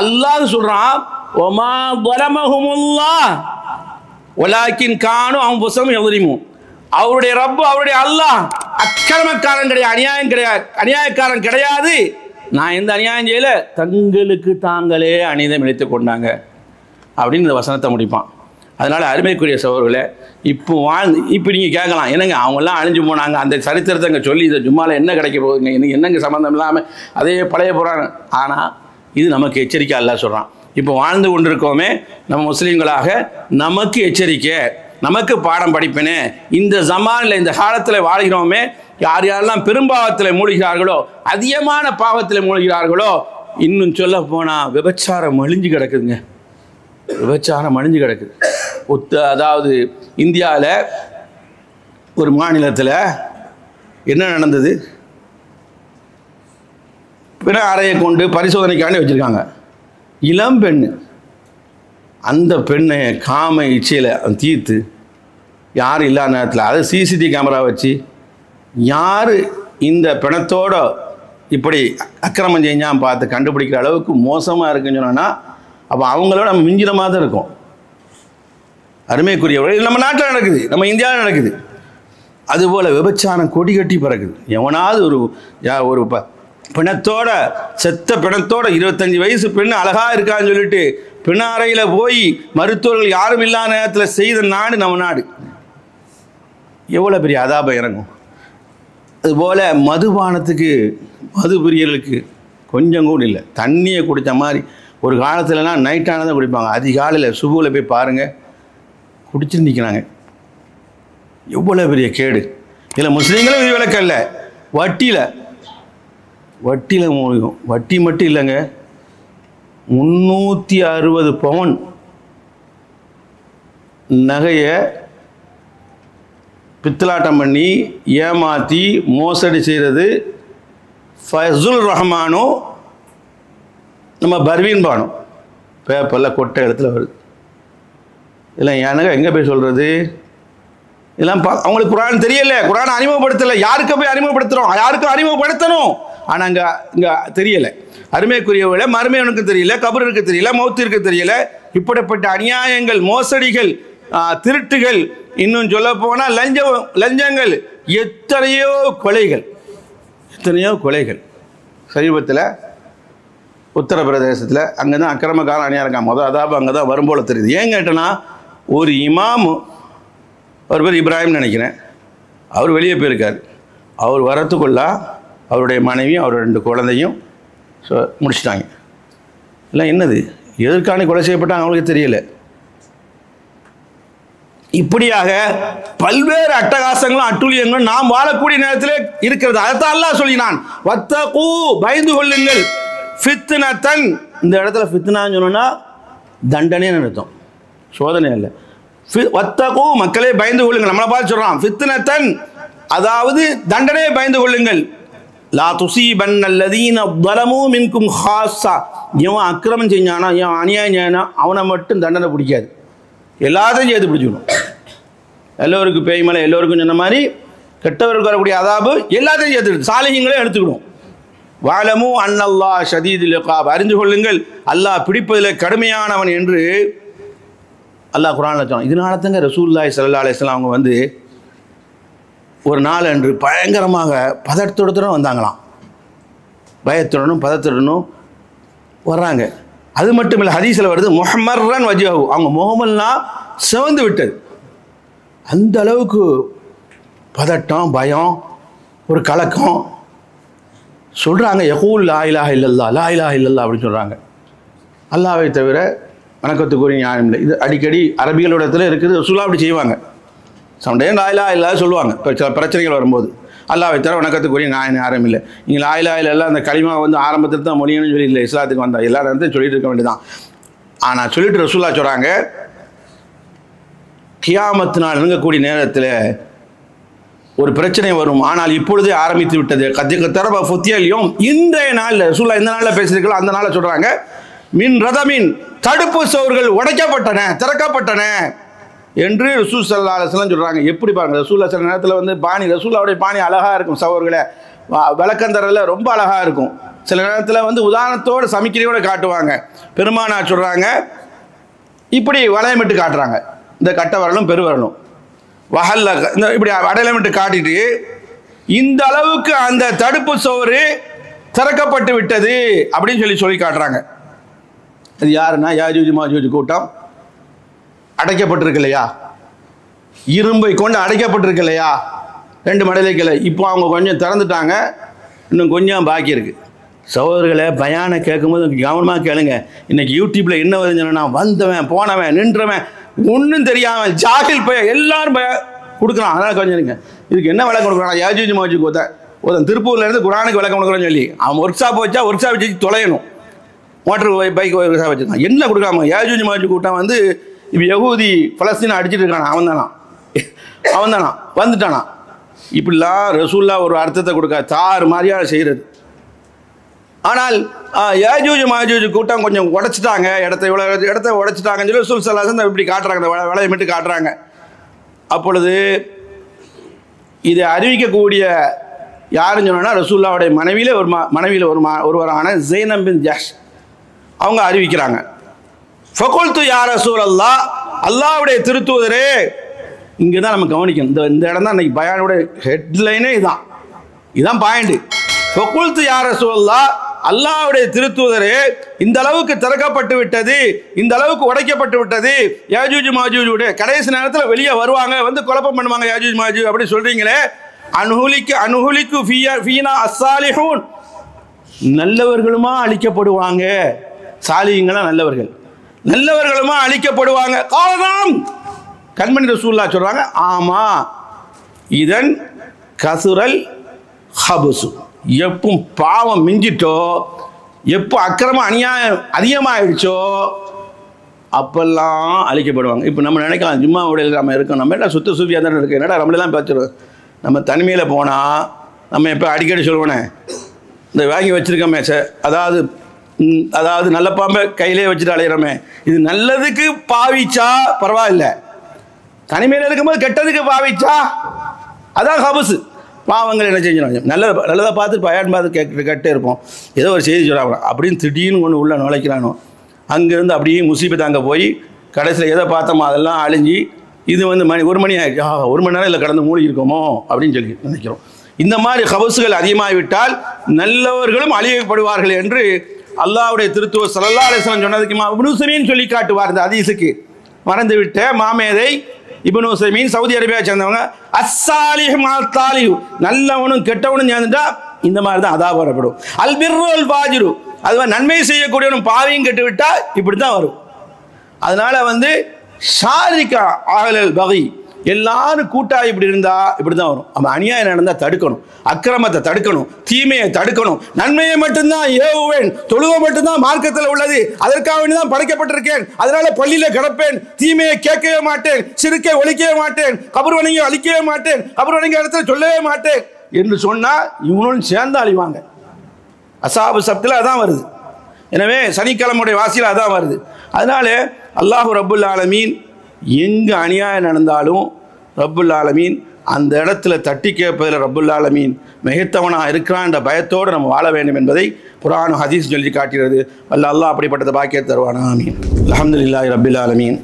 அல்லாஹ் சொல்றான், ஒமா ظلمஹுமுல்லாஹ் வலாக்கின் கானு அன்ஃபுஸஹும் யظلمون. அவருடைய ரப்பு, அவருடைய அல்லாஹ் அக்கிரமக்காரன் கிடையாது, அநியாயக்காரன் கிடையாது. நான் எந்த அநியாயம் செய்யல, தங்களுக்கு தாங்களே அநீதம் இழைத்துக் கொண்டாங்க அப்படின்னு இந்த வசனத்தை முடிப்பான். அதனால் அருமைக்குரிய சகோதரர்களே, இப்போ நீங்கள் கேட்கலாம், என்னங்க அவங்கெல்லாம் அழிஞ்சு போனாங்க, அந்த சரித்திரத்தை அங்கே சொல்லி இதை ஜும்மாவில் என்ன கிடைக்க போகுதுங்க, இன்னைக்கு என்னங்க சம்மந்தம் இல்லாமல் அதே பழைய புராணம். ஆனால் இது நமக்கு எச்சரிக்கை அல்லாஹ் சொல்கிறான். இப்போ வாழ்ந்து கொண்டிருக்கோமே நம்ம முஸ்லீம்களாக, நமக்கு எச்சரிக்கை, நமக்கு பாடம் படிப்பினே. இந்த ஜமானில் இந்த காலத்தில் வாழ்கிறோமே, யார் யாரெல்லாம் பெரும்பாவத்தில் மூழ்கிறார்களோ, அதிகமான பாவத்தில் மூழ்கிறார்களோ, இன்னும் சொல்ல போனால் விபச்சாரம் அழிஞ்சு கிடக்குதுங்க. விபச்சாரம் அழிஞ்சு கிடக்குது. அதாவது இந்தியாவில் ஒரு மாநிலத்தில் என்ன நடந்தது, பிற அறையை கொண்டு பரிசோதனைக்காண்டி வச்சுருக்காங்க. இளம் பெண்ணு, அந்த பெண்ணை காம இச்சையில் தீர்த்து யார் இல்லாத நேரத்தில் அதை சிசிடிவி கேமரா வச்சு யார் இந்த பிணத்தோட இப்படி அக்கிரமம் செஞ்சான் பார்த்து கண்டுபிடிக்கிற அளவுக்கு மோசமாக இருக்குன்னு சொன்னால், அப்போ அவங்களோட நம்ம மிஞ்சினமாக தான் இருக்கும். அருமைக்குரியவர்கள், நம்ம நாட்டில் நடக்குது, நம்ம இந்தியாவில் நடக்குது. அதுபோல் விபச்சாரம் கொடி கட்டி பறக்குது. எவனாவது ஒரு பிணத்தோட, செத்த பிணத்தோட 25 வயசு பெண்ணு அழகாக இருக்கான்னு சொல்லிட்டு பிணாரையில் போய் மருத்துவர்கள் யாரும் இல்லாத நேரத்தில் செய்த நாடு நம்ம நாடு. எவ்வளோ பெரிய அதாபம் இறங்கும். அதுபோல் மதுபானத்துக்கு, மது பிரியர்களுக்கு கொஞ்சம் கூட இல்லை. தண்ணியை குடித்த மாதிரி ஒரு காலத்துலலாம் நைட்டானதான் குடிப்பாங்க. அதிகாலையில் சுபுவில் போய் பாருங்கள், குடிச்சுட்டு நிற்கிறாங்க. எவ்வளோ பெரிய கேடு. இதில் முஸ்லீம்களும் இது விளக்கல்ல. வட்டியில் மூழ்கும். வட்டி மட்டும் இல்லைங்க, 360 பவுன் நகையை பித்தலாட்டம் பண்ணி ஏமாற்றி மோசடி செய்கிறது ஃபைசுல் ரஹ்மானும் நம்ம பர்வீன் பானும் பேப்பரில் கொட்டை இடத்துல வருது. இதெல்லாம் எனக்கு எங்கே போய் சொல்கிறது? இதெல்லாம் அவங்களுக்கு குர்ஆன் தெரியல, குர்ஆன் அறிமுகப்படுத்தலை. யாருக்கு போய் அறிமுகப்படுத்துகிறோம்? யாருக்கும் அறிமுகப்படுத்தணும், ஆனால் இங்கே தெரியலை. அருமைக்குரியவர்களே, மறுமையனுக்கு தெரியல, கபருக்கு தெரியல, மௌத்திற்கு தெரியல. இப்படிப்பட்ட அநியாயங்கள், மோசடிகள், திருட்டுகள், இன்னும் சொல்ல போனால் லஞ்சங்கள், எத்தனையோ கொலைகள். சமீபத்தில் உத்தரப்பிரதேசத்தில் அங்கே தான் அக்கிரமக்காரன் அநியாயம் இருக்கான். அதாபம் அங்கே தான் வரும்போல தெரியுது. ஏன் கேட்டேன்னா, ஒரு இமாம், அவர் பேர் இப்ராஹிம் நினைக்கிறேன், அவர் வெளியே போயிருக்கார். அவர் வரத்துக்குள்ள அவருடைய மனைவியும் அவர் 2 குழந்தையும் முடிச்சிட்டாங்க. இல்லை என்னது, எதற்கான கொலை செய்யப்பட்டாங்க அவங்களுக்கு தெரியல. இப்படியாக பல்வேறு அட்டகாசங்களும் அட்டுழியங்களும் நாம் வாழக்கூடிய நேரத்தில் இருக்கிறது. அதைத்தான் அல்லாஹ் சொல்லினான், வத்தகு, பயந்து கொள்ளுங்கள், ஃபித்னத்தன். இந்த இடத்துல ஃபித்னான்னு சொன்னா தண்டனைன்னு அர்த்தம், சோதனை இல்லை. வத்தகு, மக்களே பயந்து கொள்ளுங்கள். நம்மளை பார்த்து சொல்றான் ஃபித்னத்தன், அதாவது தண்டனையை பயந்து கொள்ளுங்கள். லா துஸீபன்ன அல்லதீன ظلموا மின்கும் ஹாஸா. இவன் அக்கிரமம் செஞ்சானா, இவன் அநியாயம் செய்யானா, அவனை மட்டும் தண்டனை பிடிக்காது, எல்லாத்தையும் சேர்த்து பிடிச்சிக்கணும். எல்லோருக்கும் பேய் மலை, எல்லோருக்கும் சொன்ன மாதிரி கெட்டவருக்கு வரக்கூடிய அதாபு எல்லாத்தையும் சேர்த்து சாலிஹீங்களே எடுத்துக்கணும். வஅலமு அன்னல்லாஹ் ஷதீதுல் இகாப், அறிந்து கொள்ளுங்கள், அல்லாஹ் பிடிப்பதில் கடுமையானவன் என்று அல்லாஹ் குர்ஆன்ல சொன்னான். இதனால தாங்க ரசூலுல்லாஹி ஸல்லல்லாஹு அலைஹி வஸல்லம் அவங்க ஒரு நாள் அன்று பயங்கரமாக பதட்டத்துடன் வந்தாங்களாம். பயத்துடனும் பதத்துடனும் வர்றாங்க. அது மட்டும் இல்லை, ஹதீஸில் வருது, முஹம்மர்ரன் வஜ்ஹு, அவங்க முகமெல்லாம் சிவந்து விட்டது. அந்த அளவுக்கு பதட்டம், பயம், ஒரு கலக்கம். சொல்கிறாங்க, யகூல் லா இலாஹ இல்லல்லா, லா இலாஹ இல்லல்லா அப்படின்னு சொல்கிறாங்க. அல்லாஹ்வை தவிர வணக்கத்துக்குரிய ஞானம் இல்லை. இது அடிக்கடி அரபிகளிடத்தில் இருக்குது. ரசூலுல்லாஹ் அப்படி செய்வாங்க. சம்டைம் லா இலாஹ இல்லல்லா சொல்லுவாங்க. இப்போ சில பிரச்சனைகள் வரும்போது அல்லாஹ்வை தவிர வணக்கத்துக்குரிய ஞானம் யாரும் இல்லை. நீங்கள் லா இலாஹ இல்லல்லா அந்த கலிமா வந்து ஆரம்பத்தில் தான் மொழியன்னு சொல்லி இல்லை, இஸ்லாத்துக்கு வந்தால் எல்லா நேரத்தையும் சொல்லிட்டு இருக்க வேண்டியதான். ஆனால் சொல்லிட்டு ரசூலுல்லாஹ் சொல்கிறாங்க, கியாமத்து நாள் நெருங்கக்கூடிய நேரத்தில் ஒரு பிரச்சனை வரும், ஆனால் இப்பொழுதே ஆரம்பித்து விட்டது. கத்திரப ஃபுத்தியலியும் இன்றைய நாளில் ரசூலுல்லாஹ் இந்த நாளில் பேசுகிறீங்களோ அந்த நாளில் சொல்கிறாங்க, மின் ரதமின் தடுப்பு சுவர்கள் உடைக்கப்பட்டன, திறக்கப்பட்டன என்று ரசூல் ஸல்லல்லாஹு அலைஹி வஸல்லம் சொல்கிறாங்க. எப்படி பாருங்கள், ரசூலுல்லாஹ் சில நேரத்தில் வந்து ரசூலுல்லாஹ்வுடைய பாணி அழகாக இருக்கும். சகோதரர்களே, விளக்கந்தரில் ரொம்ப அழகாக இருக்கும். சில நேரத்தில் வந்து உதாரணத்தோடு சமிக்கையோடு காட்டுவாங்க. பெருமானார் சொல்கிறாங்க, இப்படி வளையமிட்டு காட்டுறாங்க, இந்த கட்ட வரலும் பெருவரலும் வஹல்ல, இந்த இப்படி அடையாளமிட்டு காட்டிட்டு, இந்த அளவுக்கு அந்த தடுப்பு சுவர் திறக்கப்பட்டு விட்டது அப்படின்னு சொல்லி காட்டுறாங்க. அது யாருன்னா யாஜூஜ் மாஜூஜ் கூட்டம் அடைக்கப்பட்டிருக்கு இல்லையா, இரும்பை கொண்டு அடைக்கப்பட்டிருக்கு இல்லையா, 2 மடலைகளை. இப்போ அவங்க கொஞ்சம் திறந்துட்டாங்க, இன்னும் கொஞ்சம் பாக்கி இருக்குது. சகோதரர்களை, பயானை கேட்கும்போது கவனமாக கேளுங்க. இன்றைக்கி யூடியூப்பில் என்ன வருதுன்னா, வந்தவன் போனவன் நின்றவன் ஒன்றும் தெரியாமல் ஜாகில் போய் எல்லாரும் கொடுக்குறான். அதனால் கொஞ்சம் இருங்க, இதுக்கு என்ன விளக்கம் கொடுக்குறான், யாஜூஜ் மாஜூஜ் ஒருத்தன் திருப்பூர்லேருந்து குரானுக்கு விளக்கம் கொடுக்குறேன்னு சொல்லி அவன் ஒர்க் ஷாப் வச்சா ஒர்க் ஷாப் வச்சு தொலையணும், மோட்டர் பைக் ஒர்க் ஷாப் வச்சுருக்கான். என்ன கொடுக்காம யாஜூஜ் மாஜூஜ் கூட்டம் வந்து இப்போ யகூதி பலஸ்தீனை அடிச்சுட்டு இருக்கானா, அவன் தானா வந்துட்டானா. இப்படிலாம் ரசூலுல்லாஹ் ஒரு அர்த்தத்தை கொடுக்க தாறு மாதிரியாக செய்கிறது. ஆனால் யாஜூஜ் மாஜூஜ் கூட்டம் கொஞ்சம் உடைச்சிட்டாங்க, இடத்த உடைச்சிட்டாங்கன்னு சொல்லி ரசூல் ஸல்லல்லாஹு அலைஹி வஸல்லம் இப்படி காட்டுறாங்க, வளையமிட்டு காட்டுறாங்க. அப்பொழுது இதை அறிவிக்கக்கூடிய யாருன்னு சொன்னால் ரசூலுல்லாஹ்வுடைய மனைவியில் ஒருவரான ஸைனப் பின் ஜஹ்ஷ் அவங்க அறிவிக்கிறாங்க. ஃபகுல்து யா ரசூலல்லாஹ், அல்லாஹ்வுடைய திருத்தூதரே. இங்கே தான் நம்ம கவனிக்கணும், இந்த இடம் தான் இன்னைக்கு பயானோட ஹெட்லைனே இதுதான் பாயிண்ட். ஃபகுல்து யா ரசூலல்லாஹ், அல்லாஹ்வுடைய திருத்தூதரே, இந்த அளவுக்கு திறக்கப்பட்டு விட்டது, இந்த அளவுக்கு உடைக்கப்பட்டு விட்டது. யாஜூஜ் மாஜூஜுடைய கடைசி நேரத்தில் வெளியே வருவாங்க, வந்து குழப்பம் பண்ணுவாங்க யாஜூஜ் மாஜூஜ் அப்படி சொல்றீங்களே. அனுஹுலிக்கு ஃபீனா அஸ்ஸாலிஹூன், நல்லவர்களுமா அழிக்கப்படுவாங்க, சாலிஹீன்களா நல்லவர்களுமா அழிக்கப்படுவாங்க. காரணம் கண்மணி ரசூலுல்லாஹ் சொல்றாங்க, ஆமா, இதன் கசுரல் ஹபுசு, எப்போ பாவம் மிஞ்சிட்டோ, எப்போ அக்கிரமம் அநியாயம் அதிகமாகிடுச்சோ அப்பெல்லாம் அழிக்கப்படுவாங்க. இப்போ நம்ம நினைக்கலாம், ஜும்மா உடையில் நம்ம இருக்கோம், நம்ம என்ன சுத்த சூஃபியாக தானே இருக்குது, என்னடா நம்மளெல்லாம் பேசுகிறோம். நம்ம தனிமையில் போனால் நம்ம எப்போ அடிக்கடி சொல்லுவோனே, இந்த வாங்கி வச்சுருக்கோமே சார், அதாவது நல்ல பாம்பை கையிலே வச்சுட்டு அலையிறோமே, இது நல்லதுக்கு பாவிச்சா பரவாயில்லை, தனிமையில் இருக்கும்போது கெட்டதுக்கு பாவிச்சா அதான் ஹபுசு. பாவங்கள் என்ன செஞ்சிடும், நல்லதை பார்த்து பயன் பார்த்து கேட்டே இருப்போம். ஏதோ ஒரு செய்தி சொல்கிறாங்க அப்படின்னு திடீர்னு ஒன்று உள்ள நுழைக்கிறானோ, அங்கேருந்து அப்படியே முசீபத் அங்கே போய் கடைசியில் எதை பார்த்தோமோ அதெல்லாம் அழிஞ்சி, இது வந்து ஒரு மணி ஆகிடுச்சு, 1 மணி நேரம் இல்லை கடந்து மூழ்கி இருக்கோமோ அப்படின்னு சொல்லி நினைக்கிறோம். இந்த மாதிரி ஹபசுகள் அதிகமாகிவிட்டால் நல்லவர்களும் அழியப்படுவார்கள் என்று அல்லாஹ்வுடைய திருத்தூதர் ஸல்லல்லாஹு அலைஹி வஸல்லம் சொன்னதுக்கு இப்னு உஸைமீன் சொல்லி காட்டுவார். இந்த ஹதீஸுக்கு மறந்துவிட்ட மாமேதை இப்னு உஸைமீன், சவுதி அரேபியா சேர்ந்தவங்க, அஸ்ஸாலிஹ் மஅத்தாலிஹ், நல்லவனும் கெட்டவனும் சேர்ந்துட்டா இந்த மாதிரி தான் அதாப் வரப்படும். அல் பிர்ரு அல் ஃபாஜிரு, அது நன்மை செய்யக்கூடியவனும் பாவியும் கெட்டு விட்டா இப்படி தான் வரும். அதனால வந்து ஷாரிகா ஆகலல் பகி, எல்லாரும் கூட்டாக இப்படி இருந்தால் இப்படி தான் வரும். நம்ம அநியாயம் நடந்தால் தடுக்கணும், அக்கிரமத்தை தடுக்கணும், தீமையை தடுக்கணும். நன்மையை மட்டும்தான் ஏவுவேன், தொழுவை மட்டும்தான் மார்க்கத்தில் உள்ளது, அதற்காக வேண்டி தான் படைக்கப்பட்டிருக்கேன், அதனால பள்ளியில் கிடப்பேன், தீமையை கேட்கவே மாட்டேன், சிறுக்கை ஒழிக்கவே மாட்டேன், கபர் வணங்கி அழிக்கவே மாட்டேன், கபர் வணங்கி இடத்துல சொல்லவே மாட்டேன் என்று சொன்னால் இவனும் சேர்ந்து அழிவாங்க. அசாபு சப்தில் அதான் வருது. எனவே சனிக்கிழமையுடைய வாசியில் அதான் வருது. அதனால அல்லாஹு ரப்புல் ஆலமீன் எங்கே அநியாயம் நடந்தாலும் ரப்புல் ஆலமீன் அந்த இடத்துல தட்டி கேட்பதில் ரப்புல் ஆலமீன் மிகைத்தவனாக இருக்கிறான் என்ற பயத்தோடு நம்ம வாழ வேண்டும் என்பதை குர்ஆன் ஹதீஸ் சொல்லி காட்டுகிறது. அல்லாஹ் அப்படிப்பட்டதை பாக்கியத்தை தருவானா. ஆமீன். அல்ஹம்துலில்லாஹி ரப்பில் ஆலமீன்,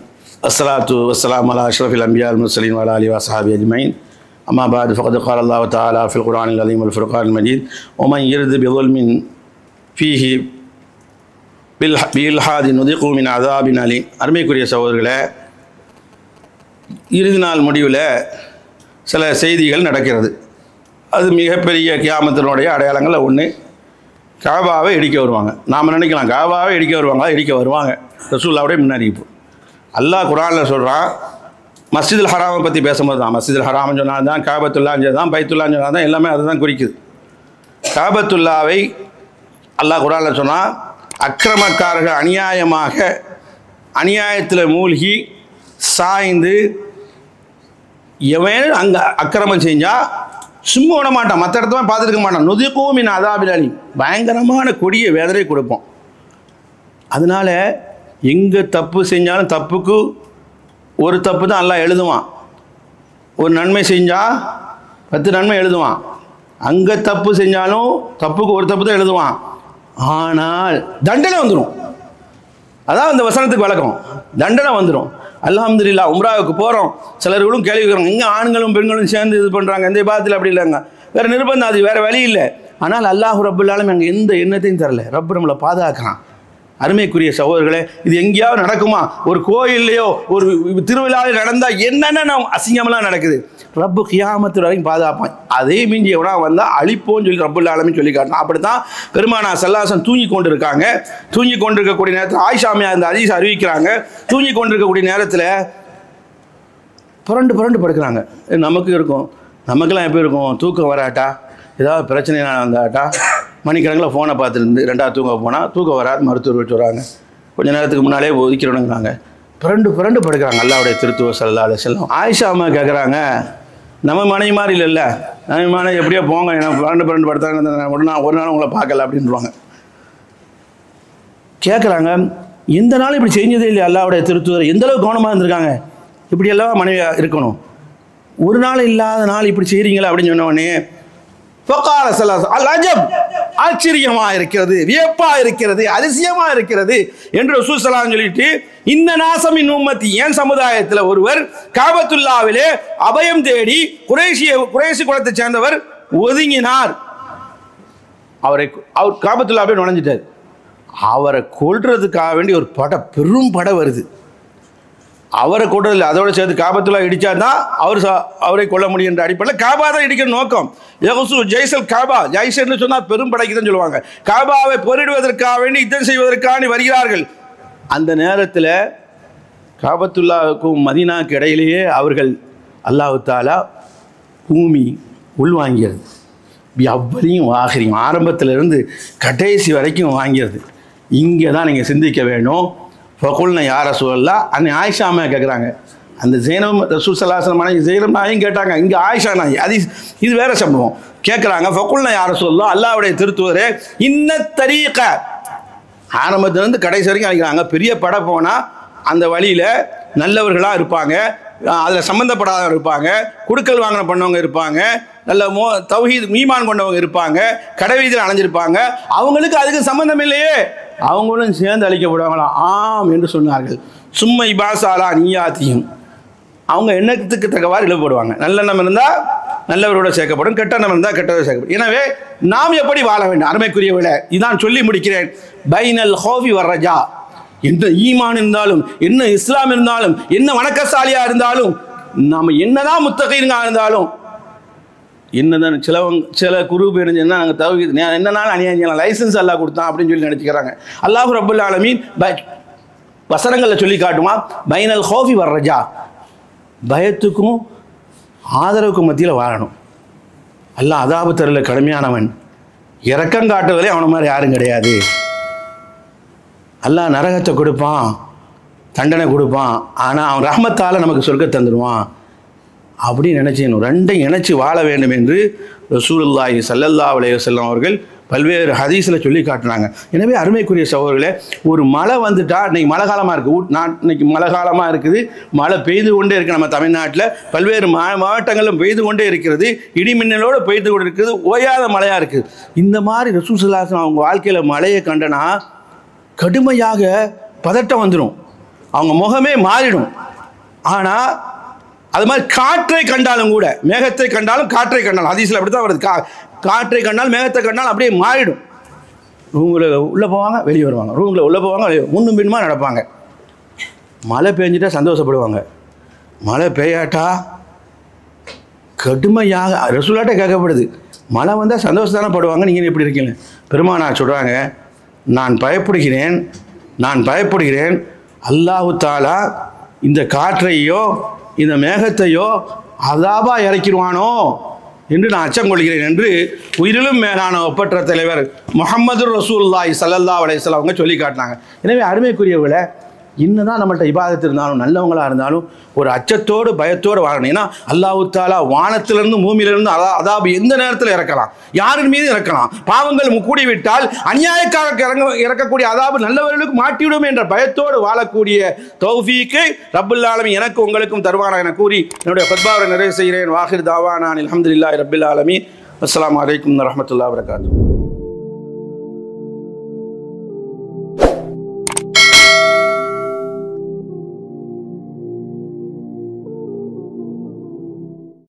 அஸ்ஸலாத்து வஸ்ஸலாமு அலா அஷ்ரஃபில் அன்பியா வல் முர்சலீன் வ அலா ஆலிஹி வ ஸஹ்பிஹி அஜ்மஈன். அம்மா பாத் ஃபகத் क़ால அல்லாஹு தஆலா ஃபில் குர்ஆனில் அஸீம் வல் ஃபுர்கானில் மஜீத், வ மன் யர்து பிظுல்மின் ஃபீஹி பில்ஹாதி நுதிகு மின் அஸாபின் அலீம். அருமைக்குரிய சகோதரர்களே, இறுதி நாள் முடிவில் சில செய்திகள் நடக்கிறது. அது மிகப்பெரிய கியாமத்தினுடைய அடையாளங்கள் ஒன்று. காபாவை இடிக்க வருவாங்க. நாம் நினைக்கலாம் காபாவை இடிக்க வருவாங்களா? இடிக்க வருவாங்க. ரசூலுல்லாஹ்வுடைய முன்னறிவிப்பு. அல்லாஹ் குர்ஆனில் சொல்கிறான், மஸ்ஜிதுல் ஹராமை பற்றி பேசும்போது தான், மஸ்ஜிதுல் ஹராம்னு சொன்னால் தான், காபத்துல்லான்னு தான், பைத்துல்லான்னு சொன்னால் தான், எல்லாமே அதுதான் குறிக்குது. காபத்துல்லாவை அல்லாஹ் குர்ஆனில் சொன்னால், அக்கிரமக்காரர்கள் அநியாயமாக அநியாயத்தில் மூழ்கி சாய்ந்து எவன் அங்கே அக்கிரமம் செஞ்சால் சும்மா விட மாட்டான், மற்ற இடத்துல பார்த்துருக்க மாட்டான். நுதிகூமின் அதாபில் அலி, பயங்கரமான கொடிய வேதனை கொடுப்போம். அதனால் எங்கே தப்பு செஞ்சாலும் தப்புக்கு ஒரு தப்பு தான் அல்லாஹ் எழுதுவான். ஒரு நன்மை செஞ்சால் 10 நன்மை எழுதுவான். அங்கே தப்பு செஞ்சாலும் தப்புக்கு ஒரு தப்பு தான் எழுதுவான். ஆனால் தண்டனை வந்துடும். அதான் அந்த வசனத்துக்கு வழக்கம், தண்டனை வந்துடும். அல்ஹம்துலில்லாஹ் உம்ராவுக்கு போகிறோம், சிலர்களும் கேள்வி கேட்குறாங்க, இங்கே ஆண்களும் பெண்களும் சேர்ந்து இது பண்ணுறாங்க, இந்த பாதத்தில் அப்படி இல்லைங்க, வேறு நிர்பந்தம், அது வேறு வழி இல்லை. ஆனால் அல்லாஹ் ரப்புல் ஆலமீன் அங்கே எந்த எண்ணத்தையும் தரல. ரப்பு நம்மளை பாதுகாக்கிறான். அருமைக்குரிய சகோதரர்களே, இது எங்கேயாவது நடக்குமா? ஒரு கோயில்லையோ ஒரு திருவிழாவில் நடந்தால் என்னென்ன அசிங்கமெல்லாம் நடக்குது. ரப்பு கியாமத்து வரைக்கும் பாதுகாப்பான். அதே மிஞ்சி எவனா வந்தால் அழிப்போன்னு சொல்லி ரப்புல் ஆலமீன் சொல்லி காட்டினான். அப்படி தான் பெருமானா ஸல்லல்லாஹு தூங்கி கொண்டு இருக்காங்க. தூங்கி கொண்டிருக்கக்கூடிய நேரத்தில் ஆயிஷாமியா இந்த ஹதீஸ் அறிவிக்கிறாங்க. தூங்கி கொண்டிருக்கக்கூடிய நேரத்தில் புரண்டு புரண்டு படுக்கிறாங்க. நமக்கு இருக்கும், நமக்கெல்லாம் எப்படி இருக்கும்? தூக்கம் வராட்டா, ஏதாவது பிரச்சனை வந்தாட்டா மணிக்கணக்கில் ஃபோனை பார்த்துருந்து 2வது தூங்க போனால் தூக்கம் வராது, மருத்துவர் வச்சு வராங்க. கொஞ்சம் நேரத்துக்கு முன்னாலே ஒதுக்கிறோனுங்கிறாங்க. புரண்டு புரண்டு படுக்கிறாங்க. அல்லாஹ்வுடைய திருத்தூதர் ஸல்லல்லாஹு அலைஹி வஸல்லம் ஆயிஷா அம்மா கேட்குறாங்க, நம்ம மனைவி மாதிரி இல்லைல்ல, நம்ம மனைவி எப்படியோ போங்க, எனக்கு புரண்டு படுத்தாங்க, ஒரு நாள் உங்களை பார்க்கல அப்படின்றாங்க. கேட்குறாங்க, எந்த நாள் இப்படி செஞ்சதே இல்லை அல்லாஹ்வுடைய திருத்தூதர், எந்தளவுக்கு கவனமாக இருந்திருக்காங்க, இப்படியெல்லாம் மனைவியாக இருக்கணும், ஒரு நாள் இல்லாத நாள் இப்படி செய்கிறீங்களா அப்படின்னு சொன்னோடனே ஃபகால ஸல்லல்லாஹு அல் அஜப், ஆச்சரியமாக இருக்கிறது, வியப்பாக இருக்கிறது, அதிசயமாக இருக்கிறது என்று ரசூல் ஸல்லல்லாஹு அலைஹி சொல்லிட்டு, இன்ன நாசமின் உம்மத்தி, என் சமுதாயத்தில் ஒருவர் காபத்துல்லாவிலே அபயம் தேடி குறைஷி குலத்தை சேர்ந்தவர் ஒதுங்கினார். அவர் காபத்துல்லாவே நுழைஞ்சிட்டார். அவரை கொல்றதுக்காக வேண்டி ஒரு பெரும் படை வருது. அவரை கொள்றதில்லை, அதோடு சேர்த்து காபத்துல்லா இடித்தா தான் அவரை கொல்ல முடியும் என்ற அடிப்படையில் காபா தான் இடிக்கிற நோக்கம். ஜெய்சல் காபா, ஜெய்சல்னு சொன்னால் பெரும் படைக்கு தான் சொல்லுவாங்க. காபாவை போரிடுவதற்காக வேண்டி யுத்தம் செய்வதற்காக வருகிறார்கள். அந்த நேரத்தில் காபத்துல்லாவுக்கும் மதீனாவுக்கு இடையிலேயே அவர்கள் அல்லாஹ் தஆலா பூமி உள்வாங்கிறது. அவ்வளியும் ஆகிரியும், ஆரம்பத்திலிருந்து கடைசி வரைக்கும் வாங்கிறது. இங்கே தான் நீங்கள் சிந்திக்க வேணும். ஃபகுல்னா யா ரசூலல்லாஹ், அன்னை ஆயிஷா அம்மா கேட்குறாங்க. அந்த ஜெய்னப் ரசூல் ஸல்லல்லாஹு அலைஹி வஸல்லம் ஜெய்னப் நாயும் கேட்டாங்க. இங்கே ஆயிஷா நாய், அது இது வேறு சம்பவம். கேட்குறாங்க, ஃபகுல்னா யா ரசூலல்லாஹ், அல்லாஹ்வுடைய திருத்தூதரே, இன்ன தரீக, ஆரம்பத்திலேருந்து கடைசி வரைக்கும் அழைக்கிறாங்க. பெரிய படை போனால் அந்த வழியில் நல்லவர்களாக இருப்பாங்க, அதில் சம்மந்தப்படாதவங்க இருப்பாங்க, குடுக்கல் வாங்கின பண்ணவங்க இருப்பாங்க, நல்ல தௌஹீத் ஈமான் கொண்டவங்க இருப்பாங்க, கடைவீதியில் அணைஞ்சிருப்பாங்க. அவங்களுக்கு அதுக்கு சம்மந்தம் இல்லையே, அவங்களும் சேர்ந்து அழிக்கப்படுவாங்களாம். ஆம் என்று சொன்னார்கள். சும்மா இபாசாலா நீயாத்தியும், அவங்க எண்ணத்துக்கு தக்கவாறு எழுப்பப்படுவாங்க. நல்லெண்ணம் இருந்தால் நல்லவரோட சேர்க்கப்படும், கெட்டெண்ணம் இருந்தால் கெட்டதோடு சேர்க்கப்படும். எனவே நாம் எப்படி வாழ வேண்டும்? அருமைக்குரியவர்களே, இதான் சொல்லி முடிக்கிறேன். பைனல் ஹௌஃபி வர்ரஜா, என்ன ஈமான் இருந்தாலும், என்ன இஸ்லாம் இருந்தாலும், என்ன வணக்கசாலியாக இருந்தாலும், நாம் என்னதான் முத்தகீன்களாக இருந்தாலும், என்னதான் சில குரூப் என்ன நாங்கள் தௌஹீத் என்னன்னாலும் அநியாயம் லைசன்ஸ் அல்லாஹ் கொடுத்தான் அப்படின்னு சொல்லி நினச்சிக்கிறாங்க. அல்லாஹ் ரப்புல் ஆலமீன் வசனங்களில் சொல்லி காட்டுமா, பைனல் ஹௌஃபி வர்ரஜா, பயத்துக்கும் ஆதரவுக்கும் மத்தியில் வாழணும். அல்லாஹ் அதாபு தரல கடுமையானவன், இரக்கம் காட்டுவதிலே அவனை மாதிரி யாரும் கிடையாது. அல்லாஹ் நரகத்தை கொடுப்பான், தண்டனை கொடுப்பான், ஆனால் அவன் ரஹ்மத்தால் நமக்கு சொர்க்கத்தை தந்துடுவான் அப்படின்னு நினச்சிக்கணும். ரெண்டையும் இணைச்சி வாழ வேண்டும் என்று ரசூலுல்லாஹி ஸல்லல்லாஹு அலைஹி வஸல்லம் அவர்கள் பல்வேறு ஹதீஸில் சொல்லி காட்டினாங்க. எனவே அருமைக்குரிய சகோதரர்களே, ஒரு மழை வந்துட்டால், இன்றைக்கி மழை காலமாக இருக்குது, இன்னைக்கு மழை காலமாக இருக்குது, மழை பெய்து கொண்டே இருக்குது. நம்ம தமிழ்நாட்டில் பல்வேறு மாவட்டங்களும் பெய்து கொண்டே இருக்கிறது, இடிமின்னலோடு பெய்து கொண்டு இருக்குது, ஓயாத மழையாக இருக்குது. இந்த மாதிரி ரசூல் ஸல்லல்லாஹு அலைஹி வஸல்லம் அவங்க வாழ்க்கையில் மழையை கண்டனா கடுமையாக பதட்டம் வந்துடும், அவங்க முகமே மாறிடும். ஆனால் அது மாதிரி காற்றை கண்டாலும் கூட, மேகத்தை கண்டாலும் காற்றை கண்டாலும், ஹதீஸில் அப்படி தான் வருது, காற்றை கண்டாலும் மேகத்தை கண்டாலும் அப்படியே மாறிடும். ரூமில் உள்ளே போவாங்க, வெளியே வருவாங்க, ரூமில் உள்ளே போவாங்க, வெளியே முன்னும் பின்னுமா நடப்பாங்க. மழை பெஞ்சிட்டா சந்தோஷப்படுவாங்க, மழை பெய்யாட்டா கடுமையாக ரசூலாட்ட கேட்கப்படுது. மழை வந்தால் சந்தோஷம் தானே படுவாங்க, நீங்கள் எப்படி இருக்கீங்க? பெருமானார் சொல்கிறாங்க, நான் பயப்படுகிறேன் அல்லாஹு தாலா இந்த காற்றையோ இந்த மேகத்தையோ அதாபா இறக்கிடுவானோ என்று நான் அச்சம் கொள்கிறேன் என்று உயிரிலும் மேலான ஒப்பற்ற தலைவர் முஹம்மது ரசூலுல்லாஹி ஸல்லல்லாஹு அலைஹி வஸல்லம் அவங்க சொல்லி காட்டினாங்க. எனவே அருமைக்குரியவர்களே, இன்னதான் நம்மள்ட்ட இபாதத்து இருந்தாலும் நல்லவங்களாக இருந்தாலும் ஒரு அச்சத்தோடு பயத்தோடு வாழணும். ஏன்னா அல்லாஹு தாலா வானத்திலிருந்து பூமியிலிருந்து அதாபு எந்த நேரத்தில் இறக்கலாம், யாரின் மீது இறக்கலாம். பாவங்கள் கூடிவிட்டால் அநியாயக்காரருக்கு இறக்கக்கூடிய அதாபு நல்லவர்களுக்கு மாட்டிவிடும் என்ற பயத்தோடு வாழக்கூடிய தௌஃபீக்கை ரப்புல் ஆலமீன் எனக்கு உங்களுக்கும் தருவானா என கூறி என்னுடைய ஃபத்வாவை நிறைவு செய்கிறேன். வாஹிர் தாவானா அல்ஹம்துலில்லாஹி ரப்பில் ஆலமீன். அஸ்ஸலாமு அலைக்கும் வரஹ்மத்துல்லாஹி வபரகாத்துஹு.